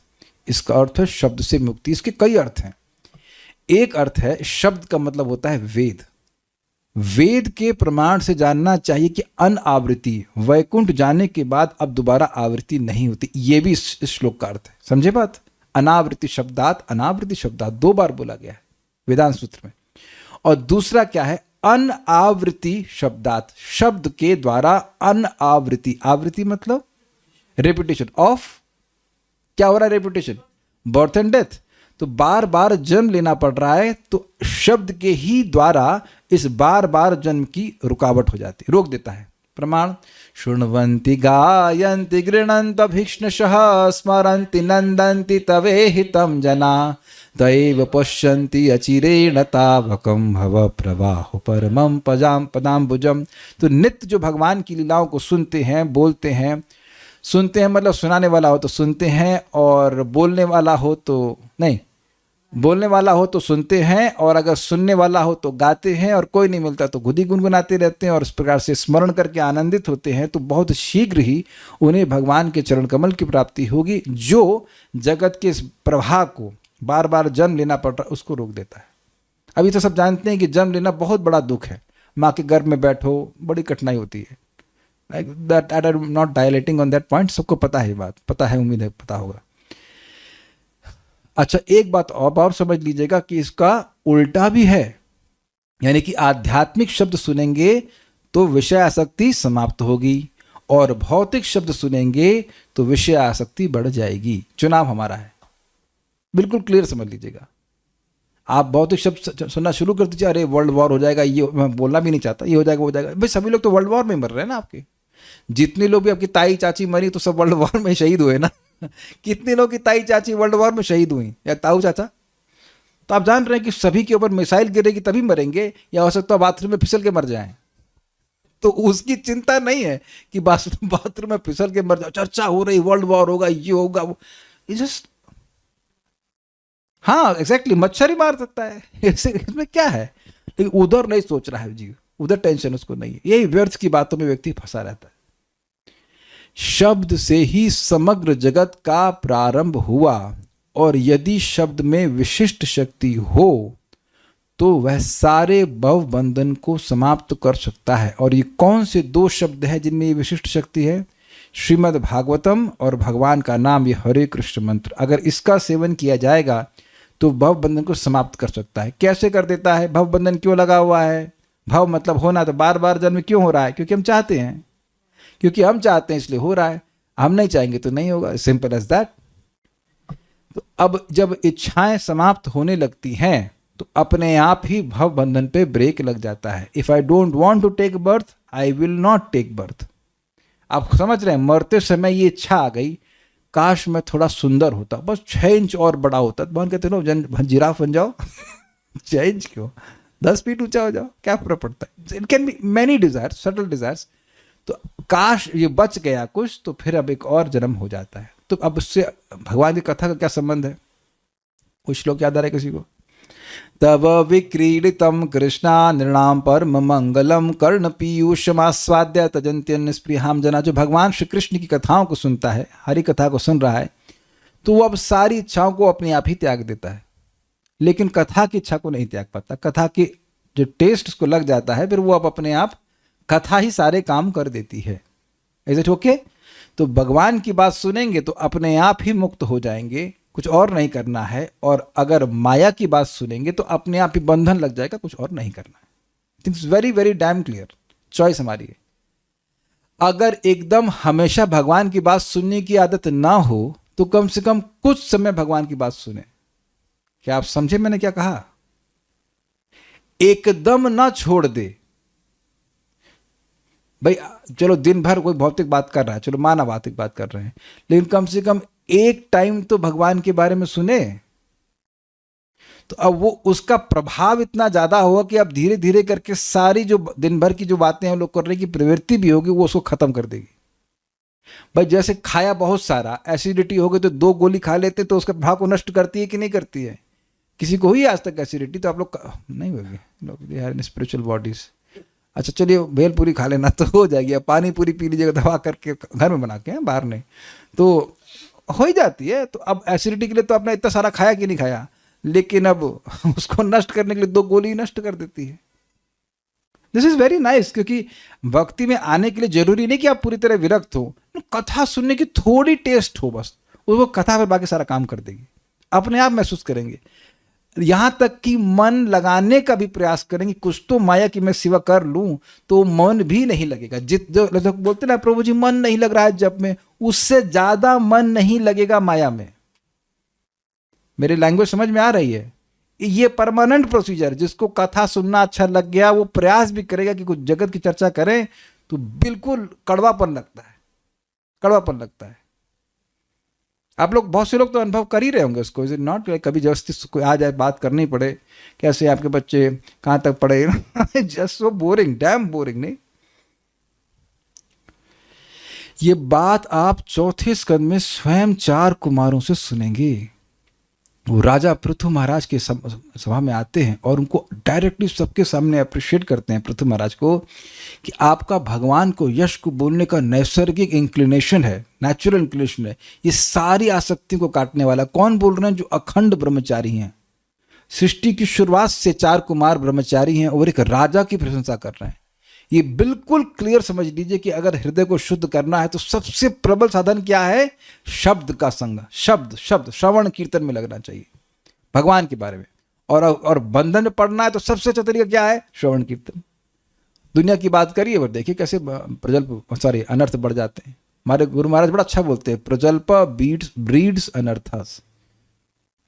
इसका अर्थ है शब्द से मुक्ति। इसके कई अर्थ हैं। एक अर्थ है, शब्द का मतलब होता है वेद। वेद के प्रमाण से जानना चाहिए कि अनावृत्ति, वैकुंठ जाने के बाद अब दोबारा आवृत्ति नहीं होती। ये भी इस श्लोक का अर्थ है। समझे बात? अनावृत्ति शब्दात, अनावृत्ति शब्दात 2 बार बोला गया है वेदांत सूत्र में। और दूसरा क्या है? अनावृत्ति शब्दात, शब्द के द्वारा अनावृत्ति। आवृत्ति मतलब रेपुटेशन ऑफ, क्या हो रहा है? Reputation, birth and death. तो बार बार जन्म लेना पड़ रहा है, तो शब्द के ही द्वारा इस बार बार जन्म की रुकावट हो जाती है, रोक देता है। प्रमाण, शृण्वन्ति गायन्ति गृह्णन्ति भीक्ष्णशः स्मरन्ति नन्दन्ति तवेहितं जना दैव पश्यन्ति अचिरेण तावकं भव प्रवाहो परमं पदाम्बुजम। तो नित्य जो भगवान की लीलाओं को सुनते हैं, बोलते हैं, सुनते हैं मतलब सुनाने वाला हो तो सुनते हैं, और बोलने वाला हो तो नहीं, बोलने वाला हो तो सुनते हैं, और अगर सुनने वाला हो तो गाते हैं, और कोई नहीं मिलता तो खुद ही गुनगुनाते रहते हैं, और इस प्रकार से स्मरण करके आनंदित होते हैं। तो बहुत शीघ्र ही उन्हें भगवान के चरण कमल की प्राप्ति होगी, जो जगत के इस प्रवाह को बार बार जन्म लेना पड़ रहा है उसको रोक देता है। अभी तो सब जानते हैं कि जन्म लेना बहुत बड़ा दुख है। माँ के गर्भ में बैठो, बड़ी कठिनाई होती है। Like that, I am not dilating on that point, सबको पता है, बात पता है, उम्मीद है पता होगा। अच्छा, एक बात और समझ लीजिएगा कि इसका उल्टा भी है, यानी कि आध्यात्मिक शब्द सुनेंगे तो विषय आसक्ति समाप्त होगी, और भौतिक शब्द सुनेंगे तो विषय आसक्ति बढ़ जाएगी। चुनाव हमारा है, बिल्कुल क्लियर समझ लीजिएगा। आप भौतिक शब्द सुनना शुरू कर दीजिए, अरे वर्ल्ड वॉर हो जाएगा, ये मैं बोलना भी नहीं चाहता, ये हो जाएगा, वो हो जाएगा। भाई सभी लोग तो वर्ल्ड वॉर में मर रहे हैं ना, आपके जितने लोग भी, आपकी ताई चाची मरी तो सब वर्ल्ड वॉर में शहीद हुए ना। कितने लोग की ताई चाची वर्ल्ड वॉर में शहीद हुई, या ताऊ चाचा? तो आप जान रहे हैं कि सभी के ऊपर मिसाइल गिरेगी तभी मरेंगे, या हो सकता है बाथरूम में फिसल के मर जाएं। तो उसकी चिंता नहीं है कि बाथरूम में फिसल के मर जाओ, चर्चा हो रही वर्ल्ड वॉर होगा, ये होगा, वो जस्ट, हाँ एग्जैक्टली, मच्छर ही मार सकता है, इसमें क्या है। लेकिन उधर नहीं सोच रहा है जीव, उधर टेंशन उसको नहीं है। यही व्यर्थ की बातों में व्यक्ति फंसा रहता है। शब्द से ही समग्र जगत का प्रारंभ हुआ, और यदि शब्द में विशिष्ट शक्ति हो तो वह सारे भव बंधन को समाप्त कर सकता है। और ये कौन से दो शब्द हैं जिनमें ये विशिष्ट शक्ति है? श्रीमद् भागवतम और भगवान का नाम, ये हरे कृष्ण मंत्र। अगर इसका सेवन किया जाएगा तो भव बंधन को समाप्त कर सकता है। कैसे कर देता है? भव बंधन क्यों लगा हुआ है? भव मतलब होना, तो बार बार जन्म क्यों हो रहा है? क्योंकि हम चाहते हैं, क्योंकि हम चाहते हैं इसलिए हो रहा है, हम नहीं चाहेंगे तो नहीं होगा, सिंपल एज दैट। तो अब जब इच्छाएं समाप्त होने लगती हैं तो अपने आप ही भव बंधन पे ब्रेक लग जाता है। If I don't want to take birth, I will not take birth. आप समझ रहे हैं, मरते समय ये इच्छा आ गई, काश मैं थोड़ा सुंदर होता, बस 6 इंच और बड़ा होता। तो भगवान कहते लो जिराफ बन जाओ 6 इंच क्यों, 10 फीट ऊंचा हो जाओ, क्या फर्क पड़ता है। It can be many desires, subtle desires. तो काश ये बच गया कुछ, तो फिर अब एक और जन्म हो जाता है। तो अब उससे भगवान की कथा का क्या संबंध है? कुछ श्लोक याद आ रहा है किसी को? तब विक्रीडितम कृष्णा नृणाम परम मंगलम कर्ण पीयूषमास्वाद्य तजन्त्यन स्पृहाम जना। जो भगवान श्री कृष्ण की कथाओं को सुनता है, हरि कथा को सुन रहा है, तो वो अब सारी इच्छाओं को अपने आप ही त्याग देता है, लेकिन कथा की इच्छा को नहीं त्याग पाता। कथा की जो टेस्ट उसको लग जाता है, फिर वो अब अपने आप कथा ही सारे काम कर देती है। Is it okay? तो भगवान की बात सुनेंगे तो अपने आप ही मुक्त हो जाएंगे, कुछ और नहीं करना है। और अगर माया की बात सुनेंगे तो अपने आप ही बंधन लग जाएगा, कुछ और नहीं करना है। Thinks very very dam clear, choice हमारी है। अगर एकदम हमेशा भगवान की बात सुनने की आदत ना हो तो कम से कम कुछ समय भगवान की बात सुने। क्या आप समझे मैंने क्या कहा? एकदम ना छोड़ दे। भाई चलो दिन भर कोई भौतिक बात कर रहा है, चलो माना भौतिक बात कर रहे हैं, लेकिन कम से कम एक टाइम तो भगवान के बारे में सुने। तो अब वो उसका प्रभाव इतना ज्यादा होगा कि अब धीरे धीरे करके सारी जो दिन भर की जो बातें हम लोग करने की प्रवृत्ति भी होगी, वो उसको खत्म कर देगी। भाई जैसे खाया बहुत सारा, एसिडिटी हो गई तो 2 गोली खा लेते तो उसके प्रभाव को नष्ट करती है कि नहीं करती है? किसी को हुई आज तक एसिडिटी? तो आप लोग नहीं होगी, लोग they are in spiritual bodies. अच्छा चलिए भेलपूरी खा लेना तो हो जाएगी, पानी पूरी पी लीजिएगा दवा करके, घर में बना के, बाहर नहीं, तो हो ही जाती है। तो अब एसिडिटी के लिए तो आपने इतना सारा खाया कि नहीं खाया, लेकिन अब उसको नष्ट करने के लिए 2 गोली नष्ट कर देती है। दिस इज वेरी नाइस, क्योंकि भक्ति में आने के लिए जरूरी नहीं कि आप पूरी तरह विरक्त हो, कथा सुनने की थोड़ी टेस्ट हो, बस वो कथा पर बाकी सारा काम कर देगी, अपने आप महसूस करेंगे। यहां तक कि मन लगाने का भी प्रयास करेंगे, कुछ तो माया की मैं सेवा कर लूं, तो मन भी नहीं लगेगा। जो लोग बोलते ना प्रभु जी मन नहीं लग रहा है जप में, उससे ज्यादा मन नहीं लगेगा माया में। मेरी लैंग्वेज समझ में आ रही है? ये परमानेंट प्रोसीजर, जिसको कथा सुनना अच्छा लग गया वो प्रयास भी करेगा कि कुछ जगत की चर्चा करें तो बिल्कुल कड़वापन लगता है, कड़वापन लगता है। आप लोग, बहुत से लोग तो अनुभव कर ही रहे होंगे उसको, इज इट नॉट? कभी जबरदस्ती कोई आ जाए, बात करनी पड़े, कैसे आपके बच्चे कहाँ तक पढ़े, just so boring, damn boring. नहीं, ये बात आप चौथे स्कंद में स्वयं 4 कुमारों से सुनेंगे। वो राजा पृथु महाराज के सभा में आते हैं और उनको डायरेक्टली सबके सामने अप्रिशिएट करते हैं पृथु महाराज को, कि आपका भगवान को यश को बोलने का नैसर्गिक इंक्लिनेशन है, नेचुरल इंक्लिनेशन है। ये सारी आसक्तियों को काटने वाला। कौन बोल रहे हैं? जो अखंड ब्रह्मचारी हैं। सृष्टि की शुरुआत से 4 कुमार ब्रह्मचारी हैं और एक राजा की प्रशंसा कर रहे हैं। ये बिल्कुल क्लियर समझ लीजिए कि अगर हृदय को शुद्ध करना है तो सबसे प्रबल साधन क्या है? शब्द का संग, शब्द, श्रवण कीर्तन में लगना चाहिए भगवान के बारे में। और बंधन में पड़ना है तो सबसे अच्छा तरीका क्या है? श्रवण कीर्तन। दुनिया की बात करिए और देखिए कैसे अनर्थ बढ़ जाते हैं। हमारे गुरु महाराज बड़ा अच्छा बोलते हैं, प्रजल्प ब्रीड्स अनर्थस,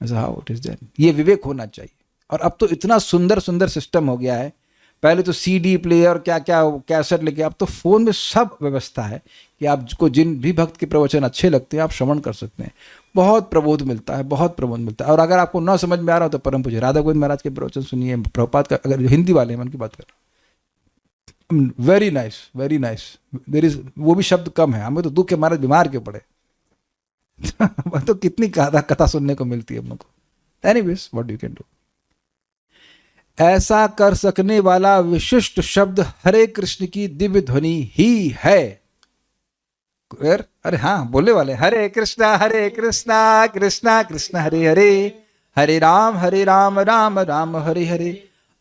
ऐसा हाउ इट इज देयर। ये विवेक होना चाहिए। और अब तो इतना सुंदर सुंदर सिस्टम हो गया है। पहले तो सीडी प्लेयर, क्या क्या कैसेट लेके, अब तो फोन में सब व्यवस्था है कि आपको जिन भी भक्त के प्रवचन अच्छे लगते हैं आप श्रवण कर सकते हैं। बहुत प्रबोध मिलता है, बहुत प्रबोध मिलता है। और अगर आपको ना समझ में आ रहा हो तो परम पूज्य राधा गोविंद महाराज के प्रवचन सुनिए, प्रभुपाद का, अगर हिंदी वाले हैं मन की बात कर, very nice, very nice. There is, वो भी शब्द कम है। हमें तो दुख के महाराज बीमार के पड़े तो कितनी कथा सुनने को मिलती है हम लोग को। Anyways, what you can do. ऐसा कर सकने वाला विशिष्ट शब्द हरे कृष्ण की दिव्य ध्वनि ही है। अरे हाँ, बोलने वाले, हरे कृष्णा कृष्णा कृष्ण हरे हरे, हरे राम राम राम हरे हरे।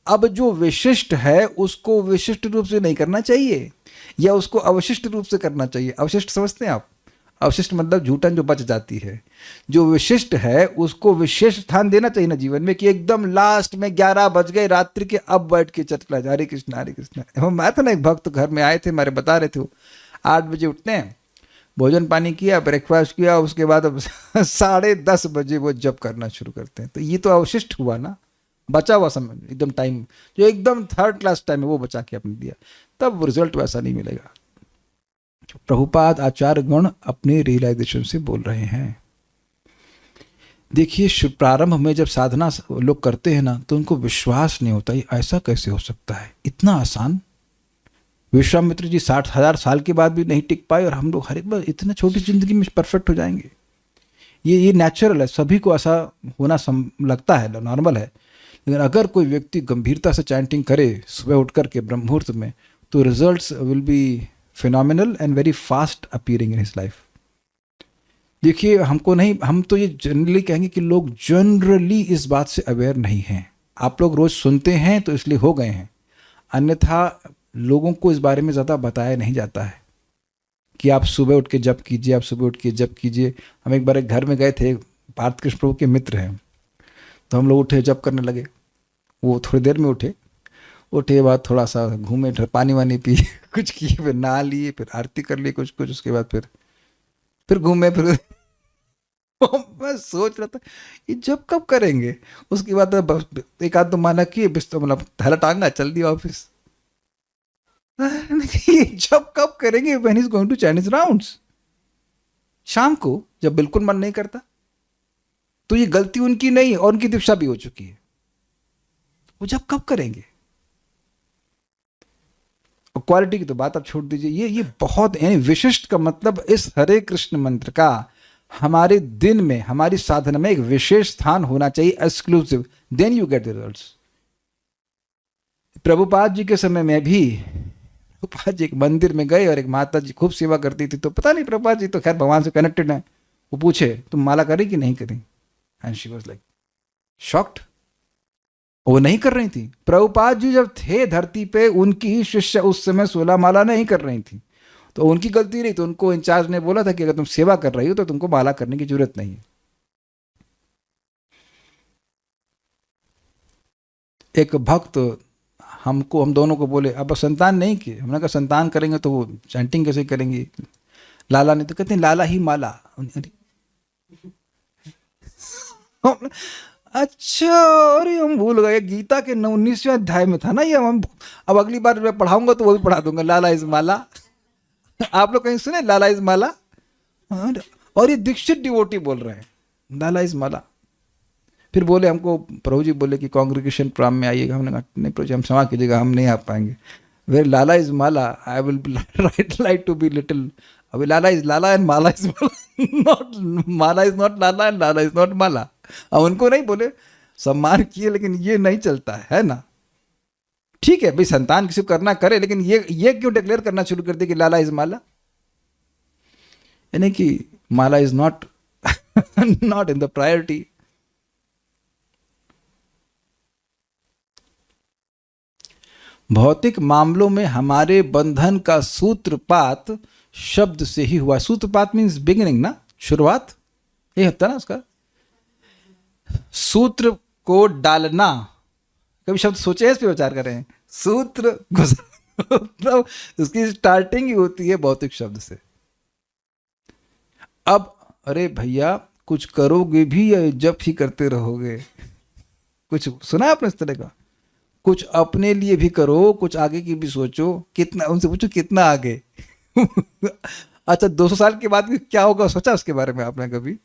अब जो विशिष्ट है उसको विशिष्ट रूप से नहीं करना चाहिए, या उसको अवशिष्ट रूप से करना चाहिए। अवशिष्ट समझते हैं आप? अवशिष्ट मतलब झूठन जो बच जाती है। जो विशिष्ट है उसको विशेष स्थान देना चाहिए ना जीवन में, कि एकदम लास्ट में 11 बज गए रात्रि के, अब बैठ के चटला हरे कृष्ण। मैं था ना, एक भक्त घर में आए थे, हमारे बता रहे थे, वो 8 बजे उठते हैं, भोजन पानी किया, ब्रेकफास्ट किया, उसके बाद अब 10:30 बजे वो जप करना शुरू करते हैं। तो ये तो अवशिष्ट हुआ ना, बचा हुआ समय, एकदम टाइम जो एकदम 3rd क्लास टाइम है वो बचा के आपने दिया, तब रिजल्ट वैसा नहीं मिलेगा। प्रभुपाद आचार्य गण अपने रियलाइजेशन से बोल रहे हैं। देखिए, प्रारंभ में जब साधना लोग करते हैं ना तो उनको विश्वास नहीं होता, ये ऐसा कैसे हो सकता है, इतना आसान। विश्वामित्र जी 60,000 साल के बाद भी नहीं टिक पाए, और हम लोग हर एक बार इतने छोटी जिंदगी में परफेक्ट हो जाएंगे। ये नेचुरल है, सभी को ऐसा होना लगता है, नॉर्मल है। लेकिन अगर कोई व्यक्ति गंभीरता से चैंटिंग करे सुबह उठ करके ब्रह्म मुहूर्त में, तो results will be phenomenal and very fast appearing in his life. देखिए, हमको नहीं, हम तो ये जनरली कहेंगे कि लोग जनरली इस बात से अवेयर नहीं हैं। आप लोग रोज सुनते हैं तो इसलिए हो गए हैं, अन्यथा लोगों को इस बारे में ज़्यादा बताया नहीं जाता है कि आप सुबह उठ के जप कीजिए, आप सुबह उठ के जप कीजिए। हम एक बार एक घर में गए थे, पार्थ कृष्ण प्रभु के मित्र हैं, तो हम लोग उठे, जप करने लगे। वो थोड़ी देर में उठे बाद थोड़ा सा घूमे, पानी वानी पी, कुछ किए, फिर नहा लिए, फिर आरती कर लिए कुछ, उसके बाद फिर घूमे, फिर मैं सोच रहा था ये जब कब करेंगे। उसके बाद एक आध तो माना किए, बिस्तर मतलब थैला टांगा, चल दिया ऑफिस। ये जब कब करेंगे? When is going to Chinese rounds, शाम को जब बिल्कुल मन नहीं करता। तो ये गलती उनकी नहीं, और उनकी दीक्षा भी हो चुकी है। वो जब कब करेंगे? और क्वालिटी की तो बात आप छोड़ दीजिए। ये बहुत, यानी विशिष्ट का मतलब इस हरे कृष्ण मंत्र का हमारे दिन में, हमारी साधना में एक विशेष स्थान होना चाहिए, exclusive, then you get the results. Prabhupada ji के समय में भी, प्रभुपाद जी एक मंदिर में गए और एक माता जी खूब सेवा करती थी, तो पता नहीं, प्रभुपाद जी तो खैर भगवान से कनेक्टेड है, वो पूछे तुम माला करी कि नहीं करी, and she was like shocked. वो नहीं कर रही थी। प्रभुपाद जी जब थे धरती पे, उनकी ही शिष्य उस समय 16 माला नहीं कर रही थी, तो उनकी गलती नहीं। तो उनको इंचार्ज ने बोला था कि अगर तुम सेवा कर रही हो तो तुमको माला करने की जरूरत नहीं है। एक भक्त हम दोनों को बोले, अब संतान नहीं किए। हमने कहा संतान करेंगे तो वो चैंटिंग कैसे करेंगे? लाला ने तो कहते हैं लाला ही माला। अच्छा, अरे हम भूल गए, गीता के 19वें अध्याय में था ना ये। हम अब अगली बार मैं पढ़ाऊंगा तो वो भी पढ़ा दूंगा, लाला इज माला। आप लोग कहीं सुने लाला इज माला? हाँ, और ये दीक्षित डिवोटी बोल रहे हैं लाला इज माला। फिर बोले हमको, प्रभु जी बोले कि कांग्रेगेशन प्रोग्राम में आइएगा। हमने कहा नहीं प्रभु जी, हम क्षमा कीजिएगा, हम नहीं आ पाएंगे। Where lala is mala, I will write like to be little. अभी lala is lala and mala is mala, not mala is not lala and lala is not mala. अब उनको नहीं बोले, सम्मान किए, लेकिन ये नहीं चलता है ना। ठीक है भाई, संतान किसी को करना करे, लेकिन ये क्यों डिक्लेयर करना शुरू कर दे कि लाला इज माला, यानी कि mala is not not in the priority. भौतिक मामलों में हमारे बंधन का सूत्रपात शब्द से ही हुआ। सूत्रपात मीन्स बिगिनिंग ना, शुरुआत, ये होता ना उसका। सूत्र को डालना, कभी शब्द सोचे इस पे विचार करें। सूत्र मतलब उसकी स्टार्टिंग ही होती है भौतिक शब्द से। अब अरे भैया, कुछ करोगे भी या जब ही करते रहोगे? कुछ सुना आपने इस तरह का? कुछ अपने लिए भी करो, कुछ आगे की भी सोचो। कितना, उनसे पूछो कितना आगे। अच्छा, 200 साल के बाद क्या होगा, सोचा उसके बारे में आपने कभी?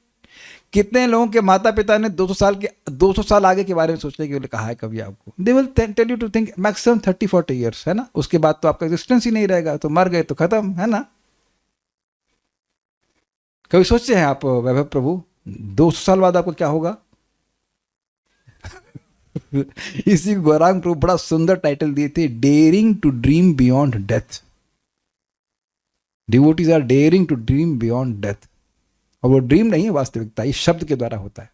कितने लोगों के माता पिता ने 200 साल आगे के बारे में सोचने के लिए कहा है कभी आपको? They will tell you to think maximum 30-40 years, है ना। उसके बाद तो आपका एग्जिस्टेंस ही नहीं रहेगा, तो मर गए तो खत्म, है ना। कभी सोचते हैं आप वैभव प्रभु 200 साल बाद आपको क्या होगा? इसी को गौरांग प्रभु बड़ा सुंदर टाइटल दिए थे, daring to dream beyond death. Devotees are daring to dream beyond death. और वो ड्रीम नहीं है, वास्तविकता इस शब्द के द्वारा होता है।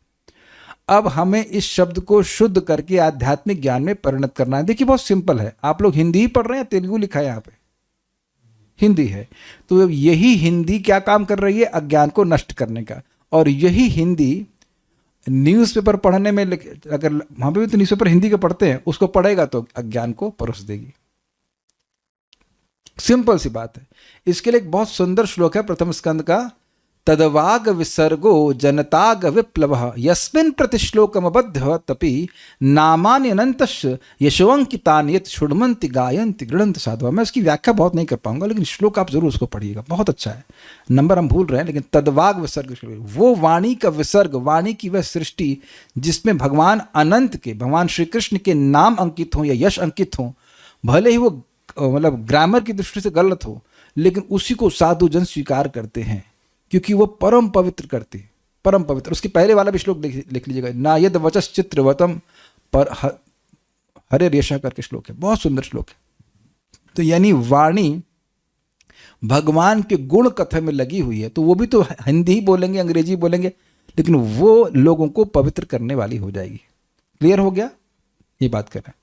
अब हमें इस शब्द को शुद्ध करके आध्यात्मिक ज्ञान में परिणत करना है। देखिए बहुत सिंपल है। आप लोग हिंदी ही पढ़ रहे हैं, तेलुगु लिखा है यहाँ पे, हिंदी है। तो यही हिंदी क्या काम कर रही है? अज्ञान को नष्ट करने का। और यही हिंदी न्यूज़पेपर पढ़ने में, अगर वहाँ पे भी तो न्यूज़पेपर हिंदी के पढ़ते हैं, उसको पढ़ेगा तो अज्ञान को परोस देगी। सिंपल सी बात है। इसके लिए एक बहुत सुंदर श्लोक है प्रथम स्कंद का, तदवाग विसर्गो जनताग विप्लव यस्मिन् प्रतिश्लोकमबद्ध तपि नामान्यनन्तस्य यशोंकितानि यत् शुण्वन्ति गायन्ति गृणन्ति साधवा। मैं इसकी व्याख्या बहुत नहीं कर पाऊंगा, लेकिन श्लोक आप जरूर उसको पढ़िएगा, बहुत अच्छा है। नंबर हम भूल रहे हैं, लेकिन तदवाग विसर्ग, वो वाणी का विसर्ग, वाणी की वह सृष्टि जिसमें भगवान अनंत के, भगवान श्री कृष्ण के नाम अंकित हों या यश अंकित हों, भले ही वो मतलब ग्रामर की दृष्टि से गलत हो, लेकिन उसी को साधु जन स्वीकार करते हैं, क्योंकि वो परम पवित्र करते हैं, परम पवित्र। उसके पहले वाला भी श्लोक लिख लीजिएगा, ना यद वचस चित्रवतम पर हरे रेशा करके श्लोक है, बहुत सुंदर श्लोक है। तो यानी वाणी भगवान के गुण कथन में लगी हुई है, तो वो भी तो हिंदी ही बोलेंगे, अंग्रेजी बोलेंगे, लेकिन वो लोगों को पवित्र करने वाली हो जाएगी। क्लियर हो गया? ये बात कर रहे हैं।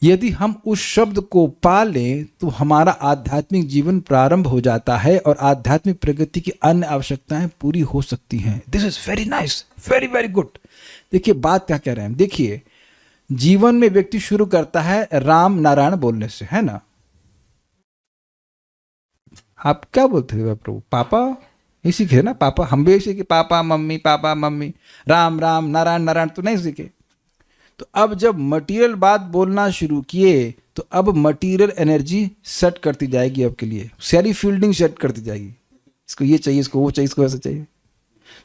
यदि हम उस शब्द को पा लें तो हमारा आध्यात्मिक जीवन प्रारंभ हो जाता है और आध्यात्मिक प्रगति की अन्य आवश्यकताएं पूरी हो सकती हैं। This is very nice, very very good. देखिए बात क्या कह रहे हैं। देखिए, जीवन में व्यक्ति शुरू करता है राम नारायण बोलने से, है ना। आप क्या बोलते थे प्रभु? पापा ये सीखे ना, पापा। हम भी सीखे, papa mummy, papa mummy, Ram Ram, Narayan Narayan तो नहीं सीखे। तो अब जब मटेरियल बात बोलना शुरू किए, तो अब मटेरियल एनर्जी सेट करती जाएगी आपके लिए, सारी फील्डिंग सेट करती जाएगी। इसको ये चाहिए, इसको वो चाहिए, इसको ऐसा चाहिए।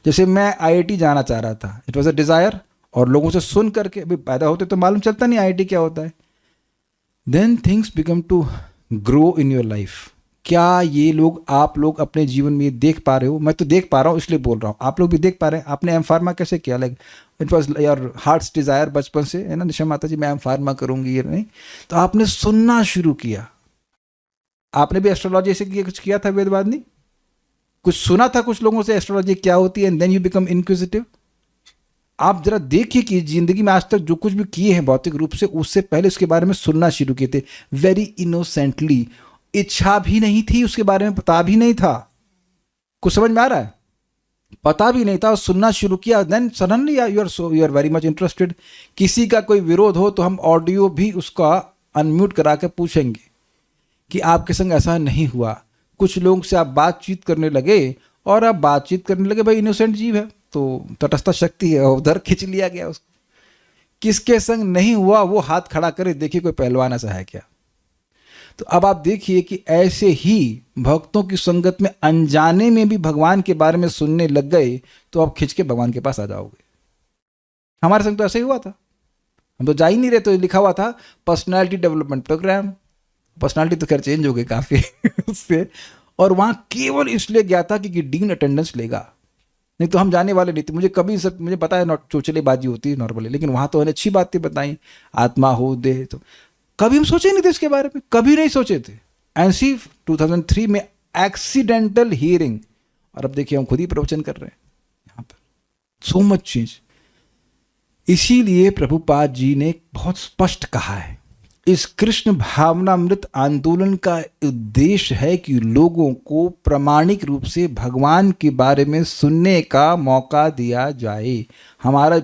जैसे मैं आईआईटी जाना चाह रहा था, इट वॉज अ डिज़ायर, और लोगों से सुन करके, अभी पैदा होते तो मालूम चलता नहीं आईआईटी क्या होता है। Then things become to grow in your life. क्या ये लोग, आप लोग अपने जीवन में देख पा रहे हो? मैं तो देख पा रहा हूँ इसलिए बोल रहा हूँ, आप लोग भी देख पा रहे हैं। आपने एम फार्मा कैसे किया? Like it was your hearts desire बचपन से, है ना, निशा माता जी मैं एम फार्मा करूँगी, ये नहीं। तो आपने सुनना शुरू किया। आपने भी एस्ट्रोलॉजी ऐसे कुछ किया था वेदवाद नहीं? कुछ सुना था कुछ लोगों से एस्ट्रोलॉजी क्या होती है, and then you become inquisitive. आप जरा देखिए कि जिंदगी में आज तक जो कुछ भी किए हैं भौतिक रूप से, उससे पहले उसके बारे में सुनना शुरू किए थे, वेरी इनोसेंटली। इच्छा भी नहीं थी, उसके बारे में पता भी नहीं था। कुछ समझ में आ रहा है? पता भी नहीं था और सुनना शुरू किया। Then suddenly you are very much interested. किसी का कोई विरोध हो तो हम ऑडियो भी उसका अनम्यूट करा के पूछेंगे कि आपके संग ऐसा नहीं हुआ। कुछ लोगों से आप बातचीत करने लगे, और आप बातचीत करने लगे, भाई इनोसेंट जीव है, तो तटस्थ शक्ति है, उधर खींच लिया गया उसको। किसके संग नहीं हुआ वो हाथ खड़ा करे, देखिए कोई पहलवान ऐसा है क्या। तो अब आप देखिए कि ऐसे ही भक्तों की संगत में अनजाने में भी भगवान के बारे में सुनने लग गए तो आप खिंच के भगवान के पास आ जाओगे। हमारे संग तो ऐसा ही हुआ था, हम तो जा ही नहीं रहे, तो लिखा हुआ था पर्सनालिटी डेवलपमेंट प्रोग्राम। पर्सनालिटी तो खैर चेंज हो गई काफ़ी उससे, और वहाँ केवल इसलिए गया था कि डीन अटेंडेंस लेगा, नहीं तो हम जाने वाले नहीं थे। मुझे कभी सब, मुझे पता है चोचलेबाजी होती है नॉर्मली, लेकिन वहाँ तो उन्हें अच्छी बातें बताई, आत्मा हो देह, तो कभी हम सोचे नहीं थे इसके बारे में, कभी नहीं सोचे थे। एनसी 2003 में एक्सीडेंटल हियरिंग, और अब देखिए हम खुद ही प्रवचन कर रहे हैं यहाँ पर। So much change. इसीलिए प्रभुपाद जी ने बहुत स्पष्ट कहा है, इस कृष्ण भावनामृत आंदोलन का उद्देश्य है कि लोगों को प्रामाणिक रूप से भगवान के बारे में सुनने का मौका दिया जाए।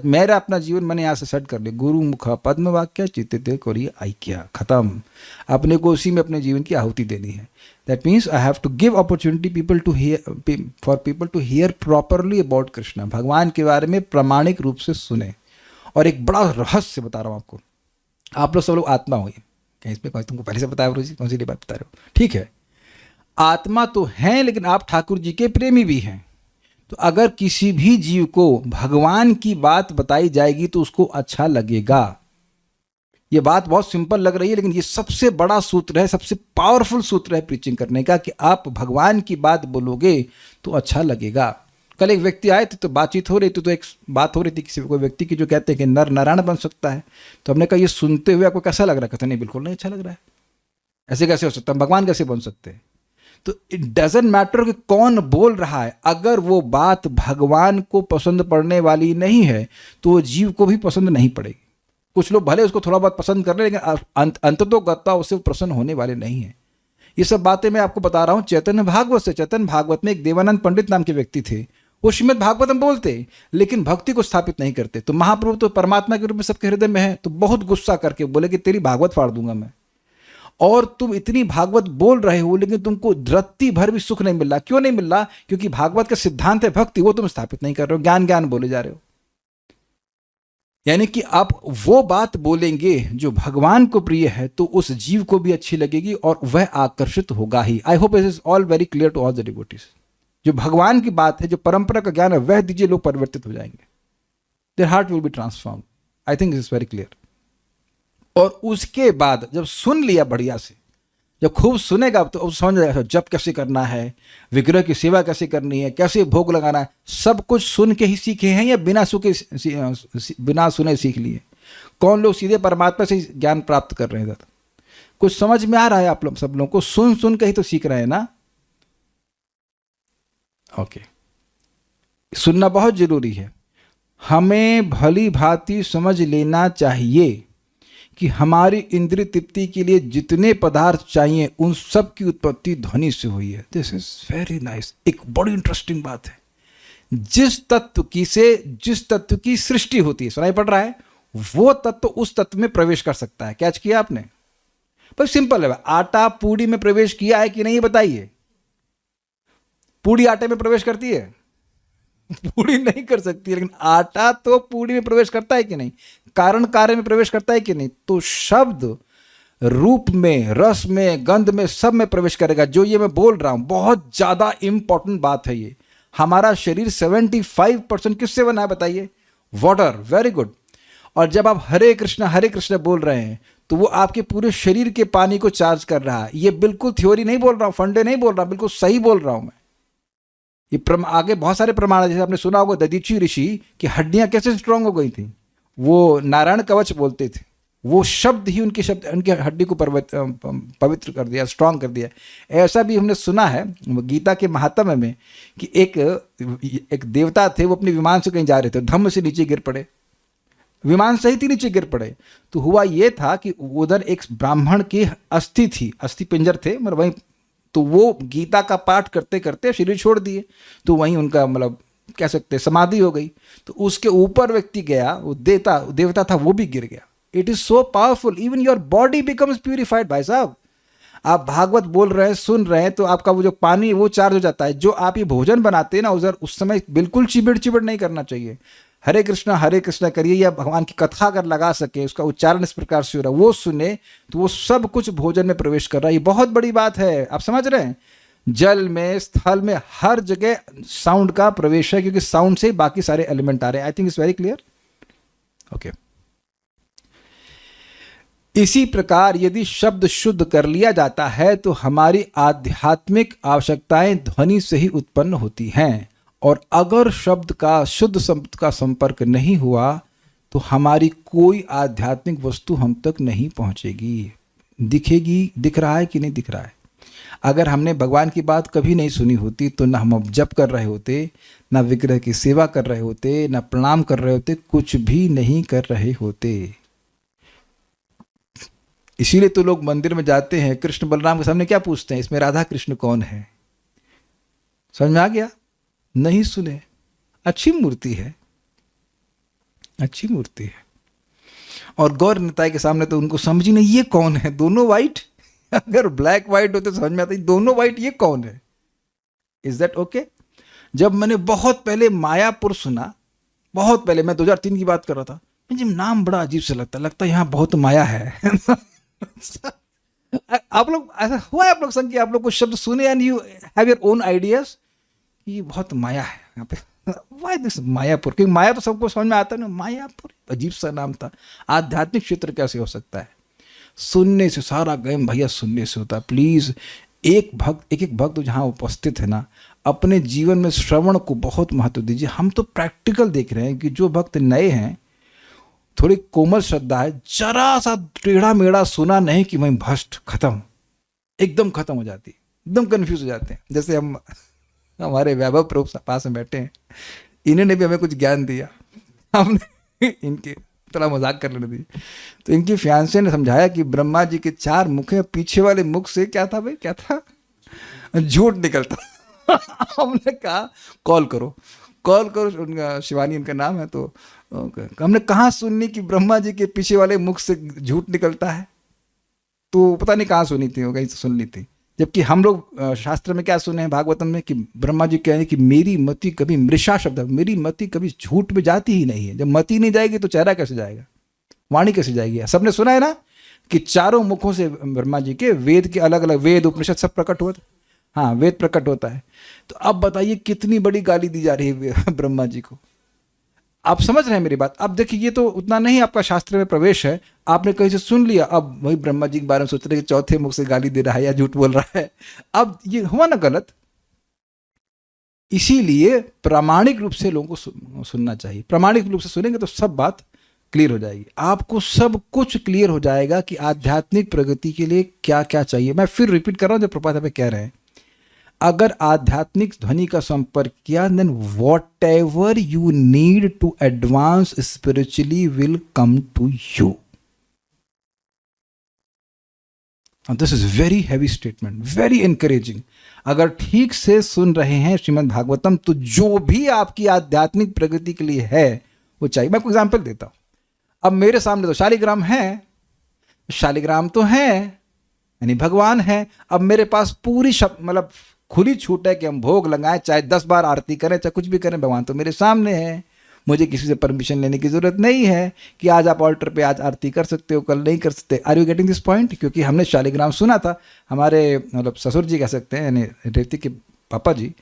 मेरा अपना जीवन मैंने यहाँ से सेट कर लिया, गुरु मुख पद्म वाक्य चित्ते कोरी ऐक्य, खत्म। अपने को उसी में अपने जीवन की आहुति देनी है। That means I have to give opportunity people to hear, for people to hear properly about Krishna, भगवान के बारे में प्रामाणिक रूप से सुने। और एक बड़ा रहस्य बता रहा हूँ आपको, आप लोग सब लोग आत्मा हो, कहीं इसमें कोई तुमको पहले से बताया गुरु जी, कौन सी बात बता रहे हो, ठीक है। आत्मा तो हैं, लेकिन आप ठाकुर जी के प्रेमी भी हैं। तो अगर किसी भी जीव को भगवान की बात बताई जाएगी तो उसको अच्छा लगेगा। ये बात बहुत सिंपल लग रही है, लेकिन ये सबसे बड़ा सूत्र है, सबसे पावरफुल सूत्र है प्रीचिंग करने का, कि आप भगवान की बात बोलोगे तो अच्छा लगेगा। कल एक व्यक्ति आए थे, तो बातचीत हो रही थी, तो एक बात हो रही थी किसी कोई व्यक्ति की जो कहते हैं कि नर नारायण बन सकता है। तो हमने कहा ये सुनते हुए आपको कैसा लग रहा है? कहते नहीं, बिल्कुल नहीं अच्छा लग रहा है, ऐसे कैसे हो सकता है, भगवान कैसे बन सकते हैं? तो इट डजेंट मैटर कि कौन बोल रहा है, अगर वो बात भगवान को पसंद पड़ने वाली नहीं है तो वो जीव को भी पसंद नहीं पड़ेगी। कुछ लोग भले उसको थोड़ा बहुत पसंद कर रहे, लेकिन अंततोगत्वा उससे प्रसन्न होने वाले नहीं है। ये सब बातें मैं आपको बता रहा हूँ चैतन्य भागवत से। चैतन्य भागवत में एक देवानंद पंडित नाम के व्यक्ति थे, वो श्रीमद् भागवतम बोलते लेकिन भक्ति को स्थापित नहीं करते। तो महाप्रभु तो परमात्मा के रूप में सबके हृदय में है, तो बहुत गुस्सा करके बोले कि तेरी भागवत फाड़ दूंगा मैं, और तुम इतनी भागवत बोल रहे हो लेकिन तुमको रत्ती भर भी सुख नहीं मिल रहा। क्यों नहीं मिल रहा? क्योंकि भागवत का सिद्धांत है भक्ति, वो तुम स्थापित नहीं कर रहे हो, ज्ञान ज्ञान बोले जा रहे हो। यानी कि आप वो बात बोलेंगे जो भगवान को प्रिय है तो उस जीव को भी अच्छी लगेगी और वह आकर्षित होगा ही। I hope it is all very clear to all the devotees. जो भगवान की बात है, जो परंपरा का ज्ञान है, वह दीजिए, लोग परिवर्तित हो जाएंगे, their heart will be transform. I think it is very clear. और उसके बाद जब सुन लिया बढ़िया से, जब खूब सुनेगा तो समझ जाएगा जप कैसे करना है, विग्रह की सेवा कैसे करनी है, कैसे भोग लगाना है, सब कुछ सुन के ही सीखे हैं या बिना सुने सीख लिए? कौन लोग सीधे परमात्मा से ज्ञान प्राप्त कर रहे हैं? कुछ समझ में आ रहा है आप लोग सब लोगों को? सुन के ही तो सीख रहे हैं ना। ओके, सुनना बहुत जरूरी है। हमें भली भांति समझ लेना चाहिए कि हमारी इंद्रिय तृप्ति के लिए जितने पदार्थ चाहिए उन सब की उत्पत्ति ध्वनि से हुई है। This is very nice. एक बड़ी इंटरेस्टिंग बात है, जिस तत्व की सृष्टि होती है, सुनाई पड़ रहा है, वो तत्व उस तत्व में प्रवेश कर सकता है। कैच किया आपने? पर सिंपल है, आटा पूड़ी में प्रवेश किया है कि नहीं बताइए? पूड़ी आटे में प्रवेश करती है? पूड़ी नहीं कर सकती, लेकिन आटा तो पूड़ी में प्रवेश करता है कि नहीं? कारण कार्य में प्रवेश करता है कि नहीं? तो शब्द रूप में, रस में, गंध में, सब में प्रवेश करेगा। जो ये मैं बोल रहा हूं बहुत ज्यादा इंपॉर्टेंट बात है ये। हमारा शरीर 75% किससे बना है बताइए? वाटर। Very good. और जब आप हरे कृष्ण बोल रहे हैं तो वो आपके पूरे शरीर के पानी को चार्ज कर रहा है। ये बिल्कुल थ्योरी नहीं बोल रहा हूं, फंडे नहीं बोल रहा, बिल्कुल सही बोल रहा हूं मैं। ये आगे बहुत सारे प्रमाण है, जैसे आपने सुना होगा दधीची ऋषि की हड्डियां कैसे स्ट्रांग हो गई थी, वो नारायण कवच बोलते थे। वो शब्द ही उनकी हड्डी को पवित्र कर दिया, स्ट्रांग कर दिया। ऐसा भी हमने सुना है गीता के महात्म्य में कि एक देवता थे, वो अपने विमान से कहीं जा रहे थे, धम्म से नीचे गिर पड़े, विमान सहित ही नीचे गिर पड़े। तो हुआ ये था कि उधर एक ब्राह्मण की अस्थि थी, अस्थि पिंजर थे, मतलब वहीं, तो वो गीता का पाठ करते करते शरीर छोड़ दिए, तो वहीं उनका मतलब कह सकते समाधि हो गई। तो उसके ऊपर व्यक्ति गया, वो देवता था, वो भी गिर गया। It is so powerful, even your body becomes purified. भाई साहब, आप भागवत बोल रहे हैं, सुन रहे हैं, तो आपका वो जो पानी वो चार्ज हो जाता है। जो आप ये भोजन बनाते हैं ना उधर, उस समय बिल्कुल चिबिड़ चिबिड़ नहीं करना चाहिए। हरे कृष्णा करिए, या भगवान की कथा अगर लगा सके, उसका उच्चारण इस प्रकार से हो रहा है, वो सुने, तो वो सब कुछ भोजन में प्रवेश कर रहा है। ये बहुत बड़ी बात है, आप समझ रहे हैं। जल में, स्थल में, हर जगह साउंड का प्रवेश है, क्योंकि साउंड से बाकी सारे एलिमेंट आ रहे हैं। I think it's very clear. Okay. इसी प्रकार यदि शब्द शुद्ध कर लिया जाता है तो हमारी आध्यात्मिक आवश्यकताएं ध्वनि से ही उत्पन्न होती हैं, और अगर शब्द का, शुद्ध शब्द का संपर्क नहीं हुआ तो हमारी कोई आध्यात्मिक वस्तु हम तक नहीं पहुंचेगी। दिखेगी, दिख रहा है कि नहीं दिख रहा है। अगर हमने भगवान की बात कभी नहीं सुनी होती तो ना हम जप कर रहे होते, ना विग्रह की सेवा कर रहे होते, ना प्रणाम कर रहे होते, कुछ भी नहीं कर रहे होते। इसीलिए तो लोग मंदिर में जाते हैं, कृष्ण बलराम के सामने क्या पूछते हैं, इसमें राधा कृष्ण कौन है। समझ में आ गया? नहीं सुने। अच्छी मूर्ति है, अच्छी मूर्ति है। और गौर निताई के सामने तो उनको समझ ही नहीं ये कौन है, दोनों वाइट। अगर ब्लैक वाइट होते समझ में आता, दोनों वाइट, ये कौन है। Is that okay? जब मैंने बहुत पहले मायापुर सुना, बहुत पहले, मैं 2003 की बात कर रहा था, मुझे नाम बड़ा अजीब से लगता यहाँ बहुत माया है। आप लोग ऐसा हुआ है आप लोग संग कि आप लोग कुछ शब्द सुने and you have your own ideas, ये बहुत माया है यहाँ पे। Why this Mayapur? क्योंकि माया तो सबको समझ में आता है ना, मायापुर अजीब सा नाम था। आध्यात्मिक क्षेत्र कैसे हो सकता है? सुनने से सारा गेम भैया सुनने से होता है। प्लीज एक भक्त जहाँ उपस्थित है ना, अपने जीवन में श्रवण को बहुत महत्व दीजिए। हम तो प्रैक्टिकल देख रहे हैं कि जो भक्त नए हैं, थोड़ी कोमल श्रद्धा है, जरा सा टेढ़ा मेढ़ा सुना नहीं कि मैं भ्रष्ट, खत्म, एकदम खत्म हो जाती, एकदम कंफ्यूज हो जाते हैं। जैसे हम, हमारे वैभव प्रभु पास में बैठे हैं, इन्होंने भी हमें कुछ ज्ञान दिया, हमने इनके थोड़ा मजाक कर लेने दी, तो इनकी फियांसे ने समझाया कि ब्रह्मा जी के 4 मुख हैं, पीछे वाले मुख से क्या था भाई, क्या था, झूठ निकलता। हमने कहा कॉल करो, उनका शिवानी उनका नाम है, तो हमने कहाँ सुननी कि ब्रह्मा जी के पीछे वाले मुख से झूठ निकलता है। तो पता नहीं कहाँ सुनी थी, कहीं से सुन ली थी। जबकि हम लोग शास्त्र में क्या सुने हैं, भागवतम में, कि ब्रह्मा जी कह रहे हैं कि मेरी मति कभी, मृषा शब्द, मेरी मति कभी झूठ में जाती ही नहीं है। जब मति नहीं जाएगी तो चेहरा कैसे जाएगा, वाणी कैसे जाएगी। सबने सुना है ना कि 4 मुखों से ब्रह्मा जी के वेद के अलग अलग, वेद उपनिषद सब प्रकट हुआ था। हाँ, वेद प्रकट होता है। तो अब बताइए कितनी बड़ी गाली दी जा रही है ब्रह्मा जी को। आप समझ रहे हैं मेरी बात? अब देखिए, ये तो उतना नहीं आपका शास्त्र में प्रवेश है, आपने कहीं से सुन लिया, अब वही ब्रह्मा जी के बारे में सोच रहे कि चौथे मुख से गाली दे रहा है या झूठ बोल रहा है। अब ये हुआ ना गलत। इसीलिए प्रामाणिक रूप से लोगों को सुनना चाहिए। प्रामाणिक रूप से सुनेंगे तो सब बात क्लियर हो जाएगी, आपको सब कुछ क्लियर हो जाएगा कि आध्यात्मिक प्रगति के लिए क्या क्या चाहिए। मैं फिर रिपीट कर रहा हूँ जो प्रपात पे कह रहे हैं, अगर आध्यात्मिक ध्वनि का संपर्क किया, then whatever you need to advance spiritually will come to you. This is very heavy statement, very encouraging. अगर ठीक से सुन रहे हैं श्रीमद् भागवतम, तो जो भी आपकी आध्यात्मिक प्रगति के लिए है वो चाहिए। मैं आपको एग्जाम्पल देता हूं। अब मेरे सामने तो शालिग्राम है, शालिग्राम तो है, यानी भगवान है। अब मेरे पास पूरी मतलब खुली छूट है कि हम भोग लगाएं, चाहे 10 बार आरती करें, चाहे कुछ भी करें, भगवान तो मेरे सामने है। मुझे किसी से परमिशन लेने की जरूरत नहीं है कि आज आप ऑल्टर पे आज आरती कर सकते हो, कल नहीं कर सकते। Are you getting this point? क्योंकि हमने शालिग्राम सुना था, हमारे मतलब ससुर जी कह सकते हैं, यानी रेवती के पापा जी,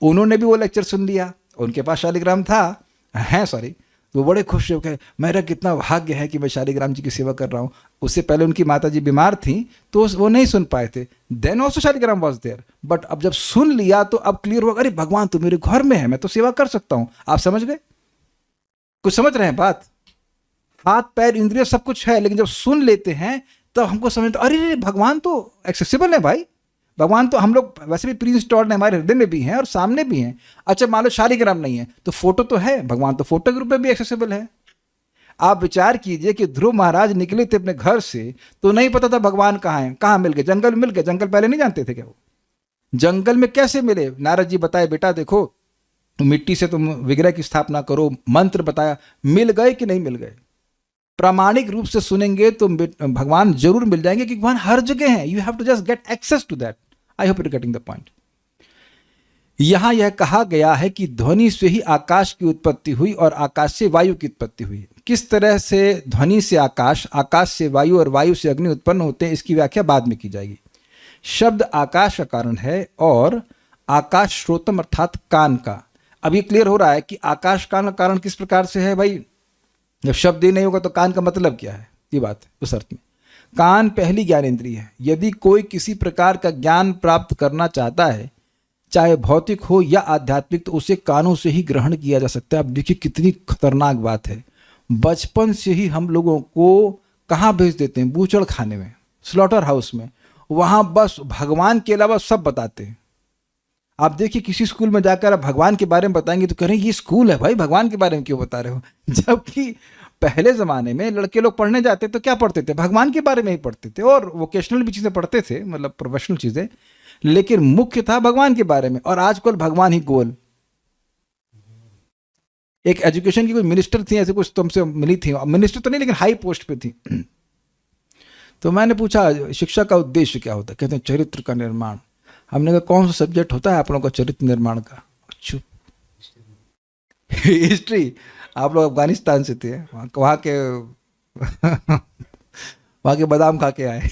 उन्होंने भी वो लेक्चर सुन लिया, उनके पास शालिग्राम था, हैं सॉरी, तो बड़े खुश हो गए, मेरा कितना भाग्य है कि मैं शालिग्राम जी की सेवा कर रहा हूँ। उससे पहले उनकी माता जी बीमार थी तो वो नहीं सुन पाए थे, then also Shaligram was there. But अब जब सुन लिया तो अब क्लियर हुआ, अरे भगवान तो मेरे घर में है, मैं तो सेवा कर सकता हूँ। आप समझ गए? कुछ समझ रहे हैं बात? हाथ पैर इंद्रिय सब कुछ है, लेकिन जब सुन लेते हैं तब हमको समझ, अरे भगवान तो एक्सेसिबल है भाई, भगवान तो हम लोग वैसे भी प्री इंस्टॉल्ड है, हमारे हृदय में भी हैं और सामने भी हैं। अच्छा मान लो शालिग्राम नहीं है तो फोटो तो है, भगवान तो फोटो के रूप में भी एक्सेसिबल है। आप विचार कीजिए कि ध्रुव महाराज निकले थे अपने घर से तो नहीं पता था भगवान कहाँ है, कहाँ मिल गए, जंगल में मिल गए। जंगल पहले नहीं जानते थे क्या? वो जंगल में कैसे मिले? नारद जी बताए, बेटा देखो मिट्टी से तुम विग्रह की स्थापना करो, मंत्र बताया, मिल गए कि नहीं मिल गए? प्रामाणिक रूप से सुनेंगे तो भगवान जरूर मिल जाएंगे, क्योंकि भगवान हर जगह है. You have to just get access to that. I hope you getting the point. यहां यह कहा गया है कि ध्वनि से ही आकाश की उत्पत्ति हुई और आकाश से वायु की उत्पत्ति हुई. किस तरह से ध्वनि से आकाश, आकाश से वायु और वायु से अग्नि उत्पन्न होते हैं, इसकी व्याख्या बाद में की जाएगी. शब्द आकाश का कारण है और आकाश श्रोतम अर्थात कान का. अब ये क्लियर हो रहा है कि आकाश कान का कारण किस प्रकार से है. भाई जब शब्द ही नहीं होगा तो कान का मतलब क्या है, ये बात है उस अर्थ में. कान पहली ज्ञान इंद्रिय है. यदि कोई किसी प्रकार का ज्ञान प्राप्त करना चाहता है, चाहे भौतिक हो या आध्यात्मिक, तो उसे कानों से ही ग्रहण किया जा सकता है. अब देखिए कितनी खतरनाक बात है. बचपन से ही हम लोगों को कहाँ भेज देते हैं, बूचड़ खाने में, स्लॉटर हाउस में. वहाँ बस भगवान के अलावा सब बताते हैं. आप देखिए किसी स्कूल में जाकर आप भगवान के बारे में बताएंगे तो कह रहे हैं ये स्कूल है भाई, भगवान के बारे में क्यों बता रहे हो. जबकि पहले ज़माने में लड़के लोग पढ़ने जाते तो क्या पढ़ते थे, भगवान के बारे में ही पढ़ते थे. और वोकेशनल भी चीज़ें पढ़ते थे, मतलब प्रोफेशनल चीज़ें, लेकिन मुख्य था भगवान के बारे में. और आजकल भगवान ही गोल. एक एजुकेशन की कोई मिनिस्टर थी, ऐसे कुछ तुमसे मिली थी, मिनिस्टर तो नहीं लेकिन हाई पोस्ट पे थी. तो मैंने पूछा शिक्षा का उद्देश्य क्या होता है. कहते हैं चरित्र का निर्माण. हमने कहा कौन सा सब्जेक्ट होता है आप लोगों का चरित्र निर्माण का. चुप. हिस्ट्री. आप लोग अफगानिस्तान से थे, वहाँ के बादाम खा के आए.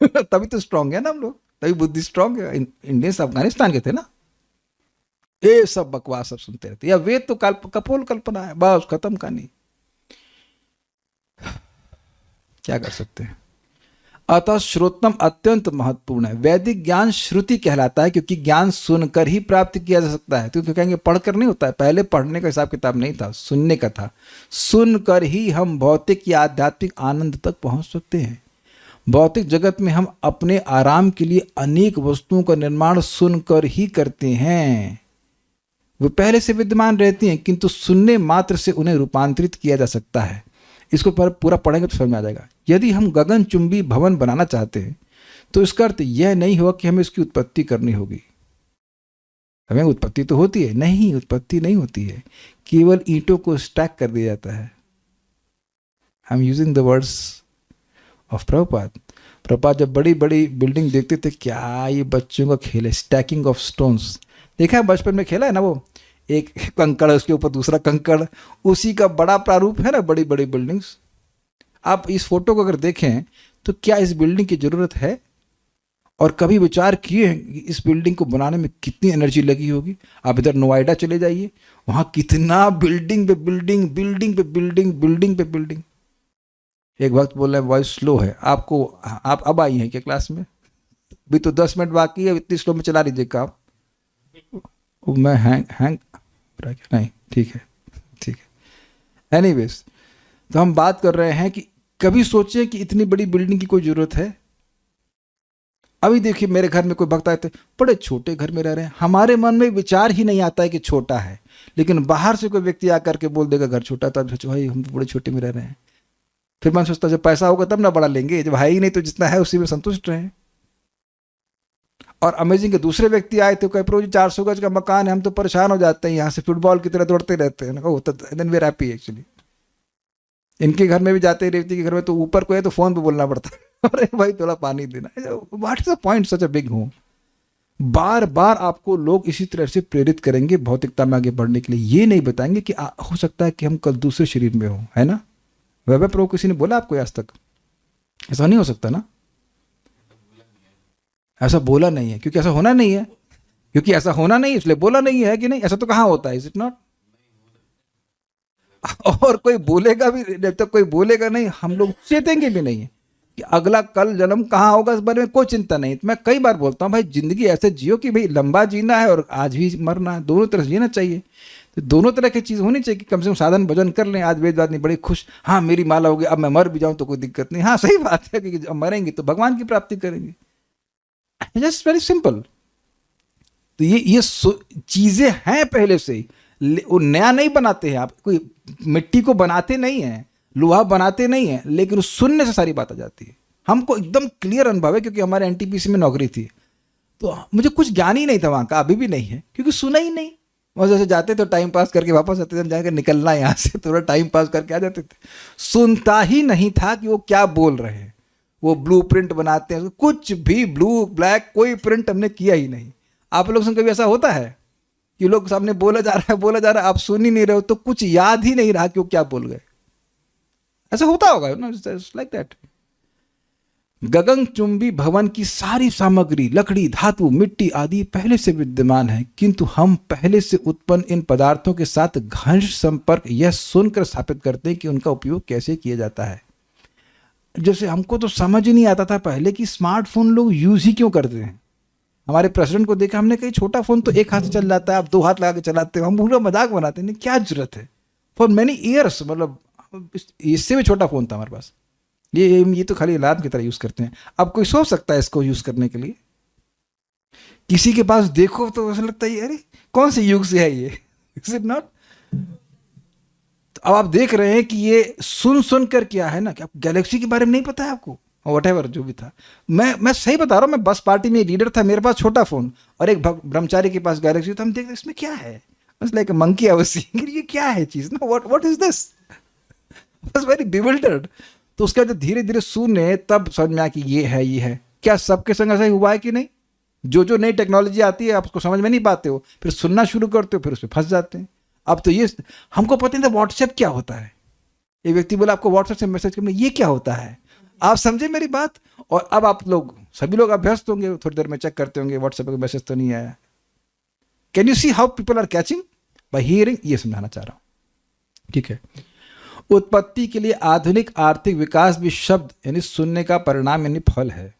तभी तो स्ट्रांग है ना हम लोग, तभी बुद्धि स्ट्रांग है. इंडियंस अफगानिस्तान के थे ना. ये सब बकवास सब सुनते रहते, या वेद तो कपोल कल्पना है, बस खत्म कहानी. क्या कर सकते हैं. अतः श्रोतम अत्यंत महत्वपूर्ण है. वैदिक ज्ञान श्रुति कहलाता है क्योंकि ज्ञान सुनकर ही प्राप्त किया जा सकता है. क्योंकि कहेंगे पढ़कर नहीं होता है. पहले पढ़ने का हिसाब किताब नहीं था, सुनने का था. सुनकर ही हम भौतिक या आध्यात्मिक आनंद तक पहुंच सकते हैं. भौतिक जगत में हम अपने आराम के लिए अनेक वस्तुओं का निर्माण सुनकर ही करते हैं. वे पहले से विद्यमान रहती हैं, किंतु सुनने मात्र से उन्हें रूपांतरित किया जा सकता है. इसको पूरा पढ़ेंगे तो समझ में आ जाएगा. यदि हम गगनचुंबी भवन बनाना चाहते हैं तो इसका अर्थ यह नहीं होगा कि हमें इसकी उत्पत्ति करनी होगी. हमें उत्पत्ति तो होती है, नहीं उत्पत्ति नहीं होती है, केवल ईंटों को स्टैक कर दिया जाता है. I am using the words of Prabhupada. Prabhupada जब बड़ी बड़ी बिल्डिंग देखते थे, क्या ये बच्चों का खेल है, स्टैकिंग ऑफ स्टोन्स. देखा है बचपन में खेला है ना, वो एक कंकड़ उसके ऊपर दूसरा कंकड़, उसी का बड़ा प्रारूप है ना बड़ी बड़ी बिल्डिंग्स. आप इस फोटो को अगर देखें तो क्या इस बिल्डिंग की ज़रूरत है, और कभी विचार किए हैं कि इस बिल्डिंग को बनाने में कितनी एनर्जी लगी होगी. आप इधर नोएडा चले जाइए, वहाँ कितना बिल्डिंग पे बिल्डिंग, बिल्डिंग पे बिल्डिंग, बिल्डिंग पे बिल्डिंग. एक वक्त बोल रहे हैं वॉइस स्लो है आपको, आप अब आई हैं क्या क्लास में, भी तो 10 मिनट बाकी है, इतनी स्लो में चला लीजिएगा आप. मैं हैंग नहीं, ठीक है ठीक है. एनीवेज, तो हम बात कर रहे हैं कि कभी सोचे कि इतनी बड़ी बिल्डिंग की कोई ज़रूरत है. अभी देखिए मेरे घर में कोई भक्त आए थे, बड़े छोटे घर में रह रहे हैं. हमारे मन में विचार ही नहीं आता है कि छोटा है, लेकिन बाहर से कोई व्यक्ति आकर के बोल देगा घर छोटा था, भाई हम तो बड़े छोटे में रह रहे हैं. फिर मैं सोचता जब पैसा होगा तब ना बड़ा लेंगे, जब है ही नहीं तो जितना है उसी में संतुष्ट रहे. और अमेजिंग के दूसरे व्यक्ति आए थे, कहे प्रभु जी 400 गज का मकान है, हम तो परेशान हो जाते हैं, यहाँ से फुटबॉल की तरह दौड़ते रहते हैं. Then we are happy actually. इनके घर में भी जाते हैं, रेवती के घर में तो ऊपर को है तो फ़ोन पे बोलना पड़ता है, अरे भाई थोड़ा पानी देना. What is the point such a big home. बार बार आपको लोग इसी तरह से प्रेरित करेंगे भौतिकता में आगे बढ़ने के लिए. ये नहीं बताएंगे कि हो सकता है कि हम कल दूसरे शरीर में हो, है ना. वह प्रभु किसी ने बोला आपको आज तक? ऐसा नहीं हो सकता ना. ऐसा बोला नहीं है क्योंकि ऐसा होना नहीं है, क्योंकि ऐसा होना नहीं इसलिए बोला नहीं है कि नहीं. ऐसा तो कहाँ होता है, इज इट नॉट. और कोई बोलेगा भी, जब तक कोई बोलेगा नहीं हम लोग चेतेंगे भी नहीं है कि अगला कल जन्म कहाँ होगा, इस बारे में कोई चिंता नहीं. मैं कई बार बोलता हूँ भाई जिंदगी ऐसे जियो कि भाई लंबा जीना है और आज भी मरना है, दोनों तरह जीना चाहिए. तो दोनों तरह की चीज़ होनी चाहिए कि कम से कम साधन भजन कर लें. आज वेद नहीं बड़ी खुश, हाँ मेरी माला होगी, अब मैं मर भी जाऊँ तो कोई दिक्कत नहीं. हाँ सही बात है कि जब मरेंगे तो भगवान की प्राप्ति करेंगे. Just very simple. तो ये चीज़ें हैं पहले से ही, वो नया नहीं बनाते हैं. आप कोई मिट्टी को बनाते नहीं हैं, लोहा बनाते नहीं हैं, लेकिन उस सुनने से सारी बात आ जाती है. हमको एकदम क्लियर अनुभव है क्योंकि हमारे एनटीपीसी में नौकरी थी, तो मुझे कुछ ज्ञान ही नहीं था वहाँ का, अभी भी नहीं है क्योंकि सुना ही नहीं. वो जैसे जाते तो टाइम पास करके वापस आते थे, जाकर निकलना यहाँ से, थोड़ा टाइम पास करके आ जाते थे। सुनता ही नहीं था कि वो क्या बोल रहे हैं। वो ब्लू प्रिंट बनाते हैं, कुछ भी ब्लू ब्लैक कोई प्रिंट हमने किया ही नहीं। आप लोग से कभी ऐसा होता है कि लोग सामने बोला जा रहा है, आप सुन ही नहीं रहे हो, तो कुछ याद ही नहीं रहा कि वो क्या बोल गए? ऐसा होता होगा ना, लाइक दैट। गगनचुंबी भवन की सारी सामग्री, लकड़ी, धातु, मिट्टी आदि पहले से विद्यमान है, किंतु हम पहले से उत्पन्न इन पदार्थों के साथ घनिष्ठ संपर्क यह सुनकर स्थापित करते हैं कि उनका उपयोग कैसे किया जाता है। जैसे हमको तो समझ ही नहीं आता था पहले कि स्मार्टफोन लोग यूज ही क्यों करते हैं। हमारे प्रेसिडेंट को देखा हमने, कहीं छोटा फोन तो एक हाथ से चल जाता है, आप 2 हाथ लगा के चलाते हो, हम पूरा मजाक बनाते हैं, क्या जरूरत है। फॉर मेनी ईयर्स, मतलब इससे भी छोटा फोन था हमारे पास, ये तो खाली अलार्म की तरह यूज करते हैं। अब कोई सोच सकता है इसको यूज करने के लिए? किसी के पास देखो तो ऐसा लगता है अरे कौन से युग से है ये, इज इट नॉट? तो अब आप देख रहे हैं कि ये सुन कर क्या है ना, कि आप गैलेक्सी के बारे में नहीं पता है आपको, वॉटेवर जो भी था। मैं सही बता रहा हूँ, मैं बस पार्टी में लीडर था, मेरे पास छोटा फोन और एक ब्रह्मचारी के पास गैलेक्सी, तो हम देखते इसमें क्या है, बस लाइक मंकी अवश्य, ये क्या है चीज ना, व्हाट इज दिस, बस वेरी बिविल्डर्ड। तो उसके बाद धीरे धीरे सुने तब समझ में आया कि ये है। क्या सबके संग ऐसा ही हुआ है कि नहीं? जो नई टेक्नोलॉजी आती है आप उसको समझ में नहीं पाते हो, फिर सुनना शुरू करते हो, फिर उसमें फंस जाते हैं। अब तो ये हमको पता नहीं था व्हाट्सएप क्या होता है। एक व्यक्ति बोला आपको व्हाट्सएप से मैसेज करना, ये क्या होता है? आप समझे मेरी बात? और अब आप लोग सभी लोग अभ्यस्त होंगे, थोड़ी देर में चेक करते होंगे व्हाट्सएप पे मैसेज तो नहीं आया। Can you see how people are catching by hearing? ये समझाना चाह रहा हूं, ठीक है। उत्पत्ति के लिए आधुनिक आर्थिक विकास भी शब्द यानी सुनने का परिणाम यानी फल है।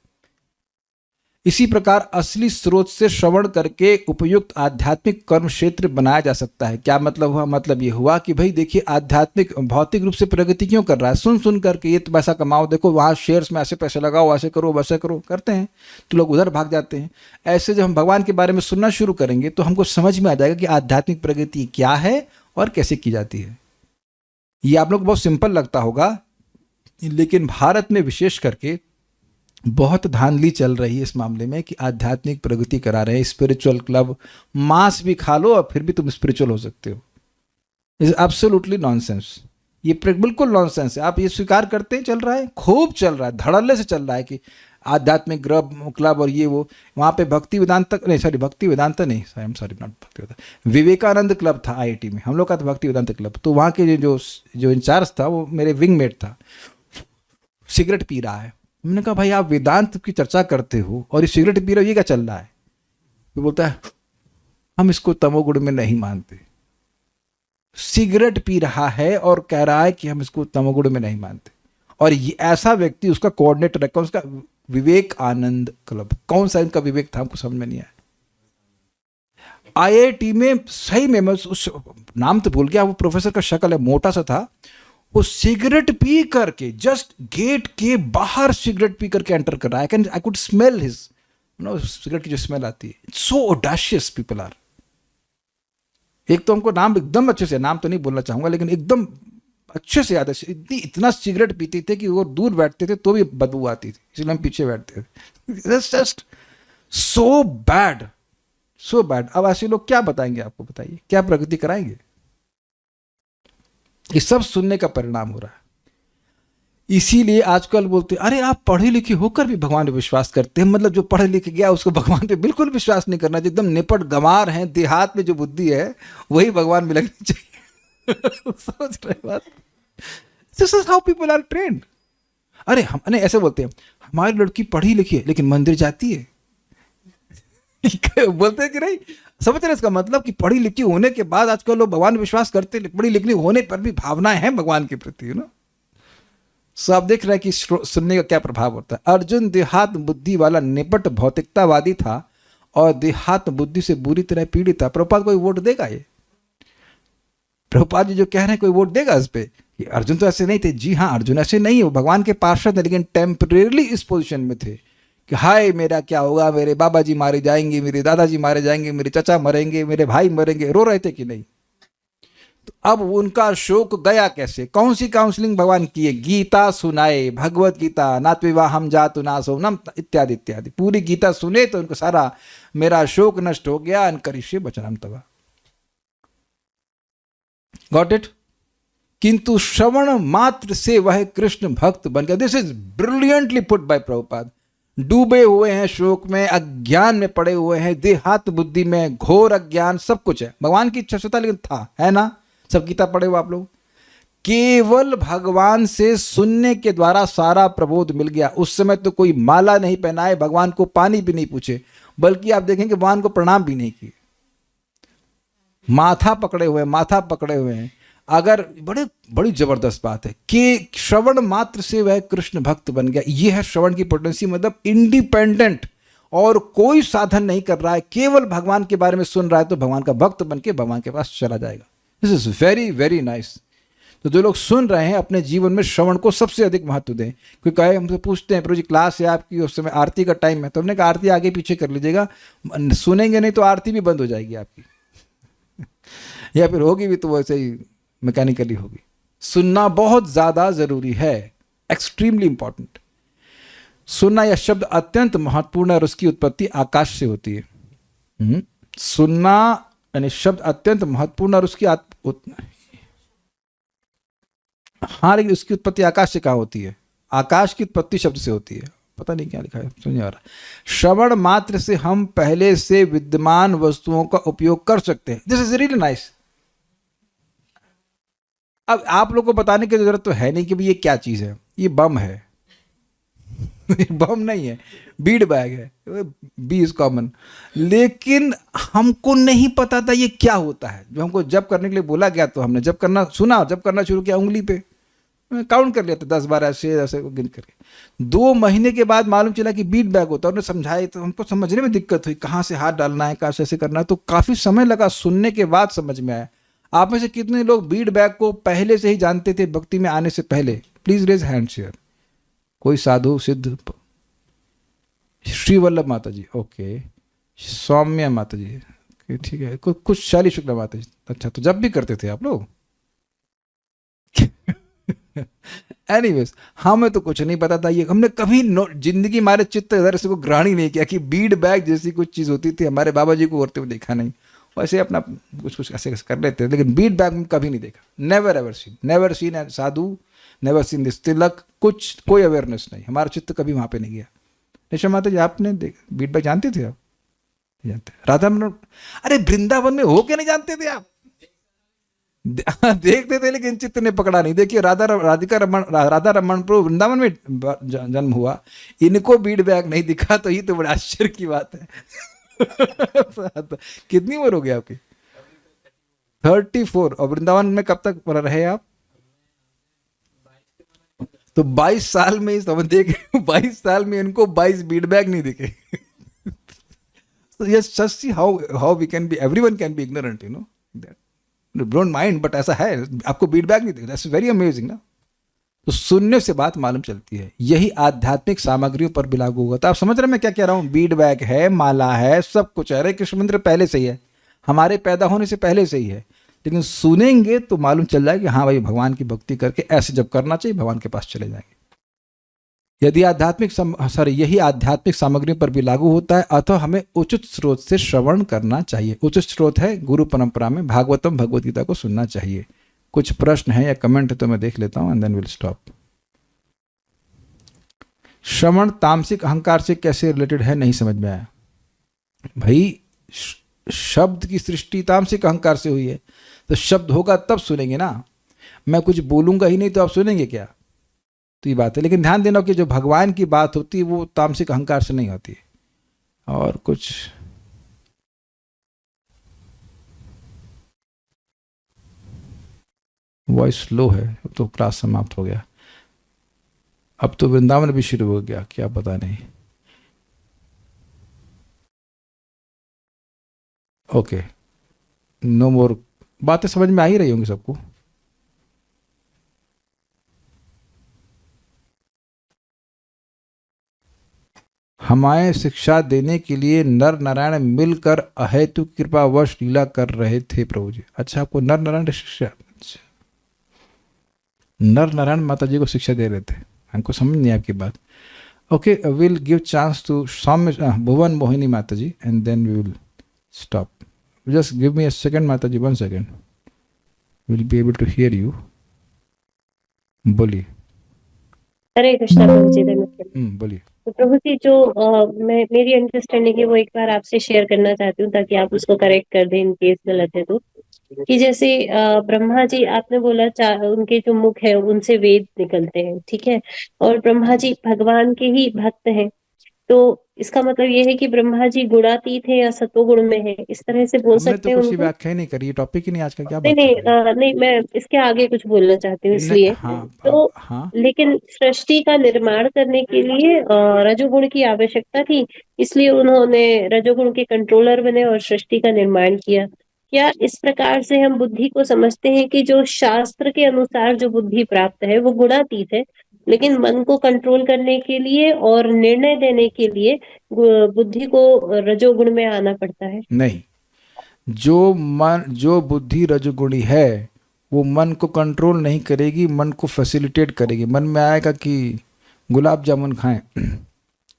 इसी प्रकार असली स्रोत से श्रवण करके उपयुक्त आध्यात्मिक कर्म क्षेत्र बनाया जा सकता है। क्या मतलब हुआ? मतलब ये हुआ कि भाई देखिए आध्यात्मिक भौतिक रूप से प्रगति क्यों कर रहा है? सुन करके ये तो पैसा कमाओ, देखो वहाँ शेयर्स में ऐसे पैसे लगाओ, ऐसे करो वैसे करो, करते हैं तो लोग उधर भाग जाते हैं। ऐसे जब हम भगवान के बारे में सुनना शुरू करेंगे तो हमको समझ में आ जाएगा कि आध्यात्मिक प्रगति क्या है और कैसे की जाती है। ये आप लोग को बहुत सिंपल लगता होगा, लेकिन भारत में विशेष करके बहुत धांधली चल रही है इस मामले में कि आध्यात्मिक प्रगति करा रहे हैं, स्पिरिचुअल क्लब, मांस भी खा लो और फिर भी तुम स्पिरिचुअल हो सकते हो। इज एब्सोल्युटली नॉनसेंस, ये बिल्कुल नॉनसेंस है। आप ये स्वीकार करते हैं, चल रहा है, खूब चल रहा है, धड़ल्ले से चल रहा है कि आध्यात्मिक क्लब और ये वो। वहाँ पे भक्ति वेदांत नहीं, सॉरी भक्ति वेदांत नहीं, आई एम सॉरी, नॉट भक्ति वेदांत, विवेकानंद क्लब था आईआईटी में, हम लोग का था भक्ति वेदांत क्लब। तो वहाँ के जो इंचार्ज था वो मेरे विंगमेट था, सिगरेट पी रहा है। मैंने कहा भाई आप वेदांत की चर्चा करते हो और ये सिगरेट पी रहे हो, ये क्या चल रहा है? वो बोलता है हम इसको तमोगुण में नहीं मानते। सिगरेट पी रहा है और कह रहा है कि हम इसको तमोगुण में नहीं मानते। और ये ऐसा व्यक्ति, उसका कोऑर्डिनेटर है, उसका विवेकानंद क्लब, कौन सा इनका विवेक था हमको समझ में नहीं आया। आईआईटी में सही में, मैं उस नाम तो भूल गया, वो प्रोफेसर का शक्ल है, मोटा सा था, वो सिगरेट पी करके जस्ट गेट के बाहर सिगरेट पी करके एंटर कर रहा है। I could smell his, cigarette की जो स्मेल आती है। सो ऑडेशियस पीपल आर। एक तो हमको नाम एकदम अच्छे से, नाम तो नहीं बोलना चाहूंगा, लेकिन एकदम अच्छे से याद है, इतना सिगरेट पीते थे कि वो दूर बैठते थे तो भी बदबू आती थी, इसलिए हम पीछे बैठते थे। Just so bad, so bad. अब ऐसे लोग क्या बताएंगे आपको? बताइए क्या प्रगति कराएंगे? ये सब सुनने का परिणाम हो रहा है। इसीलिए आजकल बोलते हैं अरे आप पढ़े लिखे होकर भी भगवान पे विश्वास करते हैं। मतलब जो पढ़े लिखे गया उसको भगवान पे बिल्कुल विश्वास नहीं करना चाहिए। एकदम निपट गंवार हैं, देहात में जो बुद्धि है वही भगवान में लगनी चाहिए। समझ रहे बात? This is how people are trained. अरे हम नहीं ऐसे बोलते हैं, हमारी लड़की पढ़ी लिखी है लेकिन मंदिर जाती है। बोलते हैं कि नहीं, समझ रहे इसका मतलब कि पढ़ी लिखी होने के बाद आजकल लोग भगवान में विश्वास करते हैं, पढ़ी लिखी होने पर भी भावनाएं हैं भगवान के प्रति, यू नो। सो आप देख रहे हैं कि सुनने का क्या प्रभाव होता है। अर्जुन देहात बुद्धि वाला निपट भौतिकतावादी था और देहात बुद्धि से बुरी तरह पीड़ित था। प्रभुपाद कोई वोट देगा? ये प्रभुपाद जी जो कह रहे हैं कोई वोट देगा इस पे कि अर्जुन तो ऐसे नहीं थे? जी हाँ, अर्जुन ऐसे नहीं है, वो भगवान के पार्षद है, लेकिन टेम्परेरी इस पोजिशन में थे कि हाय मेरा क्या होगा, मेरे बाबा जी मारे जाएंगे, मेरे दादाजी मारे जाएंगे, मेरे चाचा मरेंगे, मेरे भाई मरेंगे। रो रहे थे कि नहीं? तो अब उनका शोक गया कैसे? कौन सी काउंसलिंग भगवान की है? गीता सुनाए, भगवत गीता, नात्विवाहम जातु नासोनम इत्यादि इत्यादि, पूरी गीता सुने तो उनको सारा मेरा शोक नष्ट हो गया, अनकरिष्ये वचनम तवा। Got it? किंतु श्रवण मात्र से वह कृष्ण भक्त बन गया. This is brilliantly put buy Prabhupada. डूबे हुए हैं शोक में, अज्ञान में पड़े हुए हैं, देहात बुद्धि में, घोर अज्ञान, सब कुछ है. भगवान की इच्छा से था लेकिन था, है ना? सब गीता पढ़े हो आप लोग. केवल भगवान से सुनने के द्वारा सारा प्रबोध मिल गया. उस समय तो कोई माला नहीं पहनाए, भगवान को पानी भी नहीं पूछे, बल्कि आप देखेंगे भगवान को प्रणाम भी नहीं किए. माथा पकड़े हुए हैं. अगर बड़ी जबरदस्त बात है कि श्रवण मात्र से वह कृष्ण भक्त बन गया. यह है श्रवण की पोटेंसी. मतलब इंडिपेंडेंट और कोई साधन नहीं कर रहा है, केवल भगवान के बारे में सुन रहा है तो भगवान का भक्त बन के भगवान के पास चला जाएगा. This is very very nice. तो जो लोग सुन रहे हैं अपने जीवन में श्रवण को सबसे अधिक महत्व दें. कोई कहे, हमसे पूछते हैं, प्रभु जी क्लास है आपकी, उस समय आरती का टाइम है, तो हमने कहा आरती आगे पीछे कर लीजिएगा, सुनेंगे नहीं तो आरती भी बंद हो जाएगी आपकी या फिर होगी भी तो वैसे ही मैकेनिकली होगी. सुनना बहुत ज़्यादा ज़रूरी है, एक्सट्रीमली इंपॉर्टेंट. सुनना यह शब्द अत्यंत महत्वपूर्ण है और उसकी उत्पत्ति आकाश से होती है. सुनना यानी शब्द अत्यंत महत्वपूर्ण और उसकी हाँ, लेकिन उसकी उत्पत्ति आकाश से कहाँ होती है? आकाश की उत्पत्ति शब्द से होती है. पता नहीं क्या लिखा है, समझ नहीं आ रहा. श्रवण मात्र से हम पहले से विद्यमान वस्तुओं का उपयोग कर सकते हैं. This is really nice. अब आप लोग को बताने की जरूरत तो है नहीं कि भाई ये क्या चीज है. ये बम है बम नहीं है, बीड बैग है. B is common. लेकिन हमको नहीं पता था ये क्या होता है. जो हमको जप करने के लिए बोला गया तो हमने जप करना सुना, जप करना शुरू किया, उंगली पे काउंट कर लिया था 10-12 ऐसे गिन करके. 2 महीने के बाद मालूम चला कि बीड बैग होता है. उन्होंने समझाया तो हमको समझने में दिक्कत हुई, कहाँ से हाथ डालना है, कहाँ से ऐसे करना है. तो काफ़ी समय लगा, सुनने के बाद समझ में आया. आप में से कितने लोग बीड बैग को पहले से ही जानते थे भक्ति में आने से पहले? Please raise hand share. कोई साधु सिद्ध? श्री वल्लभ माता जी, ओके. सौम्या माता जी, ठीक है. कुछ शाली शुक्ला माता जी, अच्छा. तो जब भी करते थे आप लोग एनीवेज, हमें तो कुछ नहीं पता था. ये हमने कभी जिंदगी हमारे चित्त इधर से को ग्रहण ही नहीं किया कि बीड बैग जैसी कुछ चीज़ होती थी. हमारे बाबा जी को करते हुए देखा नहीं, वैसे अपना कुछ ऐसे कर लेते थे, लेकिन बीड बैग में कभी नहीं देखा. Never seen sadhu, never seen this tilak. कुछ कोई अवेयरनेस नहीं, हमारा चित्त कभी वहाँ पे नहीं गया. निशा माता जी, आपने बीड बैग जानते थे? आप जानते? राधा रमन, अरे वृंदावन में हो के नहीं जानते थे आप? देखते थे लेकिन चित्त ने पकड़ा नहीं. देखिए राधा रमन प्रभु वृंदावन में जन्म हुआ, इनको बीड बैग नहीं दिखा, तो ये तो बड़ा आश्चर्य की बात है. कितनी उम्र हो गई आपकी? 34. और वृंदावन में कब तक रहे आप? तो 22 साल में ही समझ देख 22 साल में इनको 22 बीड बैग नहीं दिखे. So yes, just see how we can be, everyone can be ignorant, you know that. Don't mind, but ऐसा है, आपको बीड बैग नहीं दिखे. That's very amazing ना. तो सुनने से बात मालूम चलती है. यही आध्यात्मिक सामग्रियों पर भी लागू होगा. तो आप समझ रहे हैं मैं क्या कह रहा हूँ? बीड बैग है, माला है, सब कुछ है. हरे कृष्ण मंत्र पहले से ही है, हमारे पैदा होने से पहले से ही है. लेकिन सुनेंगे तो मालूम चल जाएगा कि हाँ भाई, भगवान की भक्ति करके ऐसे जब करना चाहिए, भगवान के पास चले जाएंगे. यदि यही आध्यात्मिक सामग्रियों पर भी लागू होता है, अतः हमें उचित स्रोत से श्रवण करना चाहिए. उचित स्रोत है गुरु परंपरा में भागवतम, भगवद गीता को सुनना चाहिए. कुछ प्रश्न है या कमेंट है तो मैं देख लेता हूं एंड देन विल स्टॉप. श्रवण तामसिक अहंकार से कैसे रिलेटेड है, नहीं समझ में आया भाई. शब्द की सृष्टि तामसिक अहंकार से हुई है, तो शब्द होगा तब सुनेंगे ना. मैं कुछ बोलूंगा ही नहीं तो आप सुनेंगे क्या? तो ये बात है. लेकिन ध्यान देना कि जो भगवान की बात होती है वो तामसिक अहंकार से नहीं होती. और कुछ वॉइस लो है तो क्लास समाप्त हो गया. अब तो वृंदावन भी शुरू हो गया, क्या पता नहीं. ओके, नो मोर. बातें समझ में आ ही रही होंगी सबको. हमारे शिक्षा देने के लिए नर नारायण मिलकर अहेतु कृपावश लीला कर रहे थे प्रभु जी. अच्छा, आपको नर नारायण शिक्षा, नर नारायण माता जी को शिक्षा दे रहे थे, हमको समझ नहीं आपकी बात. Okay, will give chance to Saumya Bhuvan Mohini Mata ji and then we will stop. Just give me a second Mata ji, 1 second. Will be able to hear you. बोलिए। हरे कृष्णा प्रभु जी, धन्यवाद। बोलिए। तो प्रभु जी, जो मेरी अंडरस्टैंडिंग है वो एक बार आपसे शेयर करना चाहती हूँ, ताकि आप उसको करेक्ट कर दें इन केस गलत है तो। कि जैसे ब्रह्मा जी, आपने बोला उनके जो मुख है उनसे वेद निकलते हैं, ठीक है, और ब्रह्मा जी भगवान के ही भक्त हैं, तो इसका मतलब ये है कि ब्रह्मा जी गुणातीत है या सतोगुण में है, इस तरह से बोल हमने तो सकते हैं कुछ उनको? व्याख्या ही नहीं करी, टॉपिक ही नहीं आज का, क्या नहीं बात कर नहीं, रहे हैं? नहीं, मैं इसके आगे कुछ बोलना चाहती हूँ नहीं, इसलिए। हाँ, तो अब हाँ, लेकिन सृष्टि का निर्माण करने के लिए रजोगुण की आवश्यकता थी, इसलिए उन्होंने रजोगुण के कंट्रोलर बने और सृष्टि का निर्माण किया। क्या इस प्रकार से हम बुद्धि को समझते हैं कि जो शास्त्र के अनुसार जो बुद्धि प्राप्त है वो गुणातीत है, लेकिन मन को कंट्रोल करने के लिए और निर्णय देने के लिए बुद्धि को रजोगुण में आना पड़ता है? नहीं। जो बुद्धि रजोगुणी है वो मन को कंट्रोल नहीं करेगी, मन को फैसिलिटेट करेगी। मन में आएगा कि गुलाब जामुन खाएं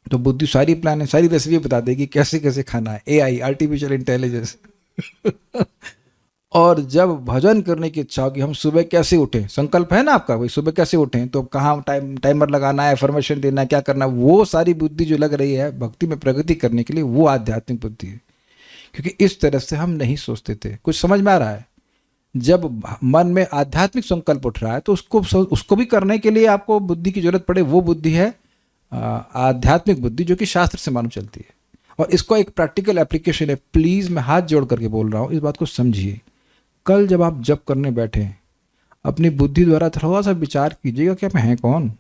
तो बुद्धि सारी प्लान है, सारी रेसिपी बता देगी कैसे कैसे खाना है, एआई, आर्टिफिशियल इंटेलिजेंस। और जब भजन करने की इच्छा होगी, हम सुबह कैसे उठें, संकल्प है ना आपका, वही सुबह कैसे उठें, तो कहाँ टाइमर लगाना है, फॉर्मेशन देना है, क्या करना है, वो सारी बुद्धि जो लग रही है भक्ति में प्रगति करने के लिए, वो आध्यात्मिक बुद्धि है। क्योंकि इस तरह से हम नहीं सोचते थे। कुछ समझ में आ रहा है? जब मन में आध्यात्मिक संकल्प उठ रहा है तो उसको भी करने के लिए आपको बुद्धि की जरूरत पड़े, वो बुद्धि है आध्यात्मिक बुद्धि, जो कि शास्त्र से मालूम चलती है। और इसको एक प्रैक्टिकल एप्लीकेशन है। प्लीज़, मैं हाथ जोड़ करके बोल रहा हूँ, इस बात को समझिए। कल जब आप जप करने बैठे, अपनी बुद्धि द्वारा थोड़ा सा विचार कीजिएगा कि आप हैं कौन।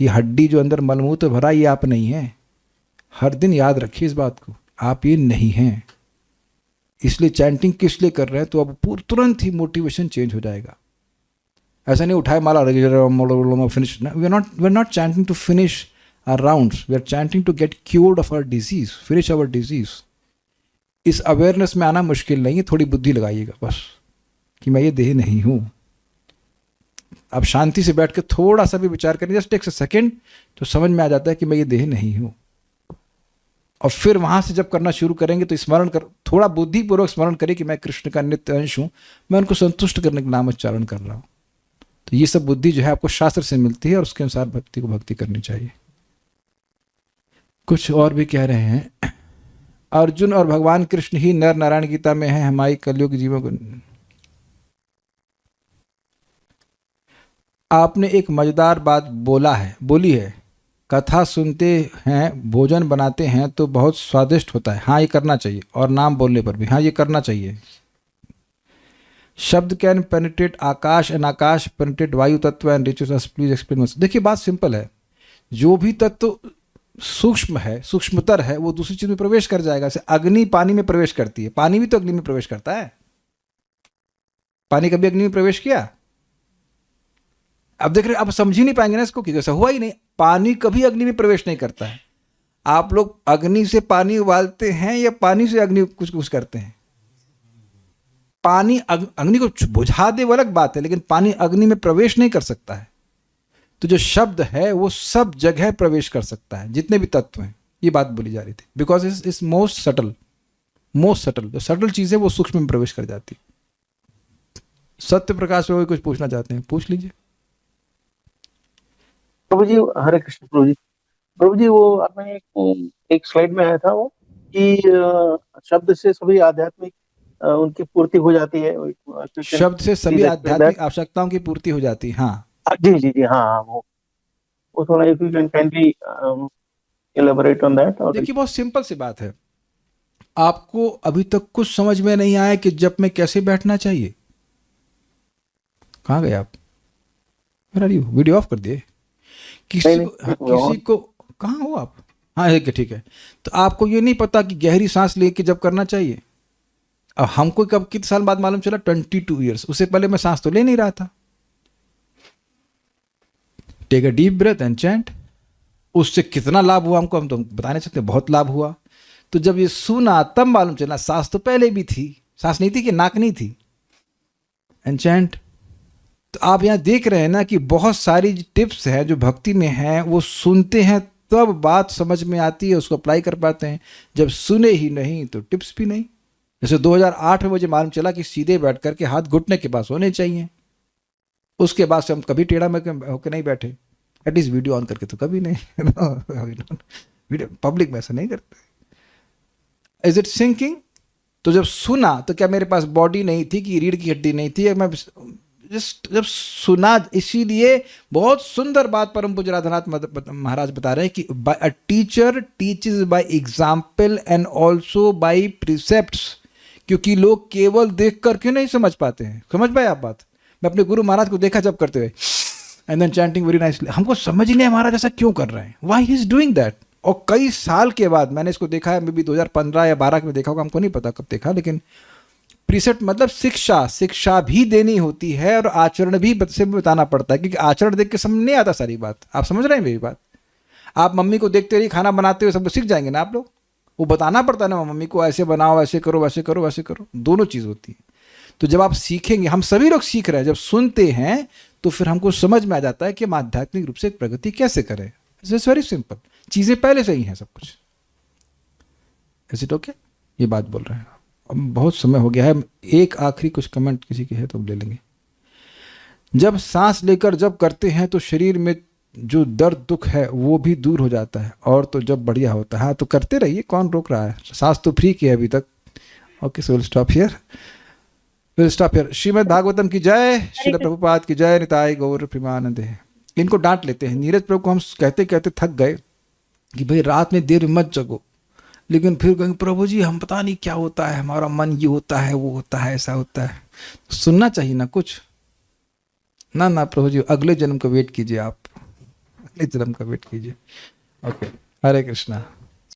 ये हड्डी जो अंदर मलमूत्र भरा, ये आप नहीं हैं। हर दिन याद रखिए इस बात को, आप ये नहीं हैं। इसलिए चैंटिंग किस लिए कर रहे हैं, तो अब तुरंत ही मोटिवेशन चेंज हो जाएगा। ऐसा नहीं उठाए माला finish. We are not chanting to finish our rounds, we are chanting to get cured of our disease, finish our disease. इस अवेयरनेस में आना मुश्किल नहीं है, थोड़ी बुद्धि लगाइएगा बस कि मैं ये देह नहीं हूँ। आप शांति से बैठ के थोड़ा सा भी विचार करें, जस्ट टेक्स अ सेकेंड, तो समझ में आ जाता है कि मैं ये देह नहीं हूँ। और फिर वहाँ से जब करना शुरू करेंगे तो स्मरण कर, थोड़ा बुद्धिपूर्वक स्मरण करें कि मैं कृष्ण का नित्य अंश हूँ, मैं उनको संतुष्ट करने का नाम उच्चारण कर रहा हूँ। तो ये सब बुद्धि जो है आपको शास्त्र से मिलती है और उसके अनुसार भक्ति को भक्ति करनी चाहिए। कुछ और भी कह रहे हैं, अर्जुन और भगवान कृष्ण ही नर नारायण गीता में है, हमारी कलयुग जीवों को। आपने एक मजेदार बात बोली है, कथा सुनते हैं, भोजन बनाते हैं तो बहुत स्वादिष्ट होता है। हाँ, ये करना चाहिए, और नाम बोलने पर भी हाँ, ये करना चाहिए। शब्द कैन पेनिट्रेट आकाश एंड आकाश पेनिट्रेट वायु तत्व and reaches us, please explain. देखिए, बात सिंपल है। जो भी तत्व सूक्ष्म है, सूक्ष्मतर है, वो दूसरी चीज में प्रवेश कर जाएगा। जैसे अग्नि पानी में प्रवेश करती है, पानी भी तो अग्नि में प्रवेश करता है। पानी कभी अग्नि में प्रवेश किया? अब देख रहे, आप समझ ही नहीं पाएंगे ना इसको, कि ऐसा हुआ ही नहीं। पानी कभी अग्नि में प्रवेश नहीं करता है। आप लोग अग्नि से पानी उबालते हैं या पानी से अग्नि कुछ करते हैं? पानी अग्नि को बुझा दे वो अलग बात है, लेकिन पानी अग्नि में प्रवेश नहीं कर सकता है। तो जो शब्द है वो सब जगह प्रवेश कर सकता है, जितने भी तत्व हैं। ये बात बोली जा रही थी, बिकॉज इज मोस्ट सटल। जो सटल चीज है वो सूक्ष्म में प्रवेश कर जाती। सत्य प्रकाश पे कुछ पूछना चाहते हैं, पूछ लीजिए। प्रभु जी, हरे कृष्ण। प्रभु जी, वो आपने एक स्लाइड में आया था वो कि शब्द से सभी आध्यात्मिक उनकी पूर्ति हो जाती है। शब्द से सभी आध्यात्मिक आवश्यकताओं की पूर्ति हो जाती है। हाँ जी, हाँ, वो थोड़ा if you can kindly elaborate on that. देखिए, बहुत सिंपल सी बात है। आपको अभी तक कुछ समझ में नहीं आया कि जप में कैसे बैठना चाहिए? कहाँ गए आप? वीडियो ऑफ कर दिए? किसी को कहाँ हो आप? हाँ, ठीक है। तो आपको ये नहीं पता कि गहरी सांस लेके जब करना चाहिए? अब हमको कब कितने साल बाद मालूम चला? 22 ईयर्स। उससे पहले मैं सांस तो ले नहीं रहा था। Take a deep breath and chant. उससे कितना लाभ हुआ हमको, हम तो बता नहीं सकते। बहुत लाभ हुआ। तो जब ये सुना तब मालूम चला, सांस तो पहले भी थी, सांस नहीं थी कि नाक नहीं थी। And chant. तो आप यहाँ देख रहे हैं ना कि बहुत सारी टिप्स हैं जो भक्ति में हैं, वो सुनते हैं तब बात समझ में आती है, उसको अप्लाई कर पाते हैं। जब सुने ही नहीं तो टिप्स भी नहीं। जैसे 2008 में मुझे मालूम चला कि सीधे बैठ करके हाथ घुटने के पास होने चाहिए, उसके बाद से हम कभी टेढ़ा में होकर नहीं बैठे, एटलीस्ट वीडियो ऑन करके तो कभी नहीं। वीडियो पब्लिक में ऐसा नहीं करते। Is it sinking? तो जब सुना तो क्या मेरे पास बॉडी नहीं थी कि रीढ़ की हड्डी नहीं थी? मैं जस्ट जब सुना, इसीलिए बहुत सुंदर बात परम पूज्य राधानाथ महाराज बता रहे हैं कि a teacher teaches by example and also by precepts, क्योंकि लोग केवल देख करके नहीं समझ पाते हैं। समझ पाए आप बात? मैं अपने गुरु महाराज को देखा जब करते हुए, and then chanting very nicely, हमको समझ ही नहीं महाराज ऐसा क्यों कर रहे हैं, why he is doing that. और कई साल के बाद मैंने इसको देखा है, मे बी 2015 या 12 में देखा होगा, हमको नहीं पता कब देखा, लेकिन प्रीसेप्ट मतलब शिक्षा भी देनी होती है और आचरण भी से बताना पड़ता है, क्योंकि आचरण देख के समझ नहीं आता सारी बात। आप समझ रहे हैं मेरी बात? आप मम्मी को देखते रहिए खाना बनाते हुए, सब लोग सीख जाएंगे ना आप लोग। वो बताना पड़ता है ना मम्मी को, ऐसे बनाओ, ऐसे करो, वैसे करो, वैसे करो, दोनों चीज़ होती है। तो जब आप सीखेंगे, हम सभी लोग सीख रहे हैं, जब सुनते हैं तो फिर हमको समझ में आ जाता है कि हम आध्यात्मिक रूप से प्रगति कैसे करें। इट्स वेरी सिंपल, चीज़ें पहले से ही हैं सब कुछ। Is it okay? ये बात बोल रहे हैं। अब बहुत समय हो गया है, एक आखिरी कुछ कमेंट किसी के है तो ले लेंगे। जब सांस लेकर जब करते हैं तो शरीर में जो दर्द दुख है वो भी दूर हो जाता है, और तो जब बढ़िया होता है। हाँ, तो करते रहिए, कौन रोक रहा है? सांस तो फ्री की है अभी तक। Okay, so will stop here, will stop here. Shrimad Bhagavatam की जय, श्रील प्रभुपाद की जय, निताय गौर प्रेमानंद। इनको डांट लेते हैं। नीरज प्रभु को हम कहते कहते थक गए कि भाई रात में देर मत जगो, लेकिन फिर कहेंगे प्रभु जी हम पता नहीं क्या होता है, हमारा मन ये होता है, वो होता है, ऐसा होता है। तो सुनना चाहिए ना कुछ। ना प्रभु जी, अगले जन्म का वेट कीजिए, आप अगले जन्म का वेट कीजिए। ओके, हरे कृष्णा।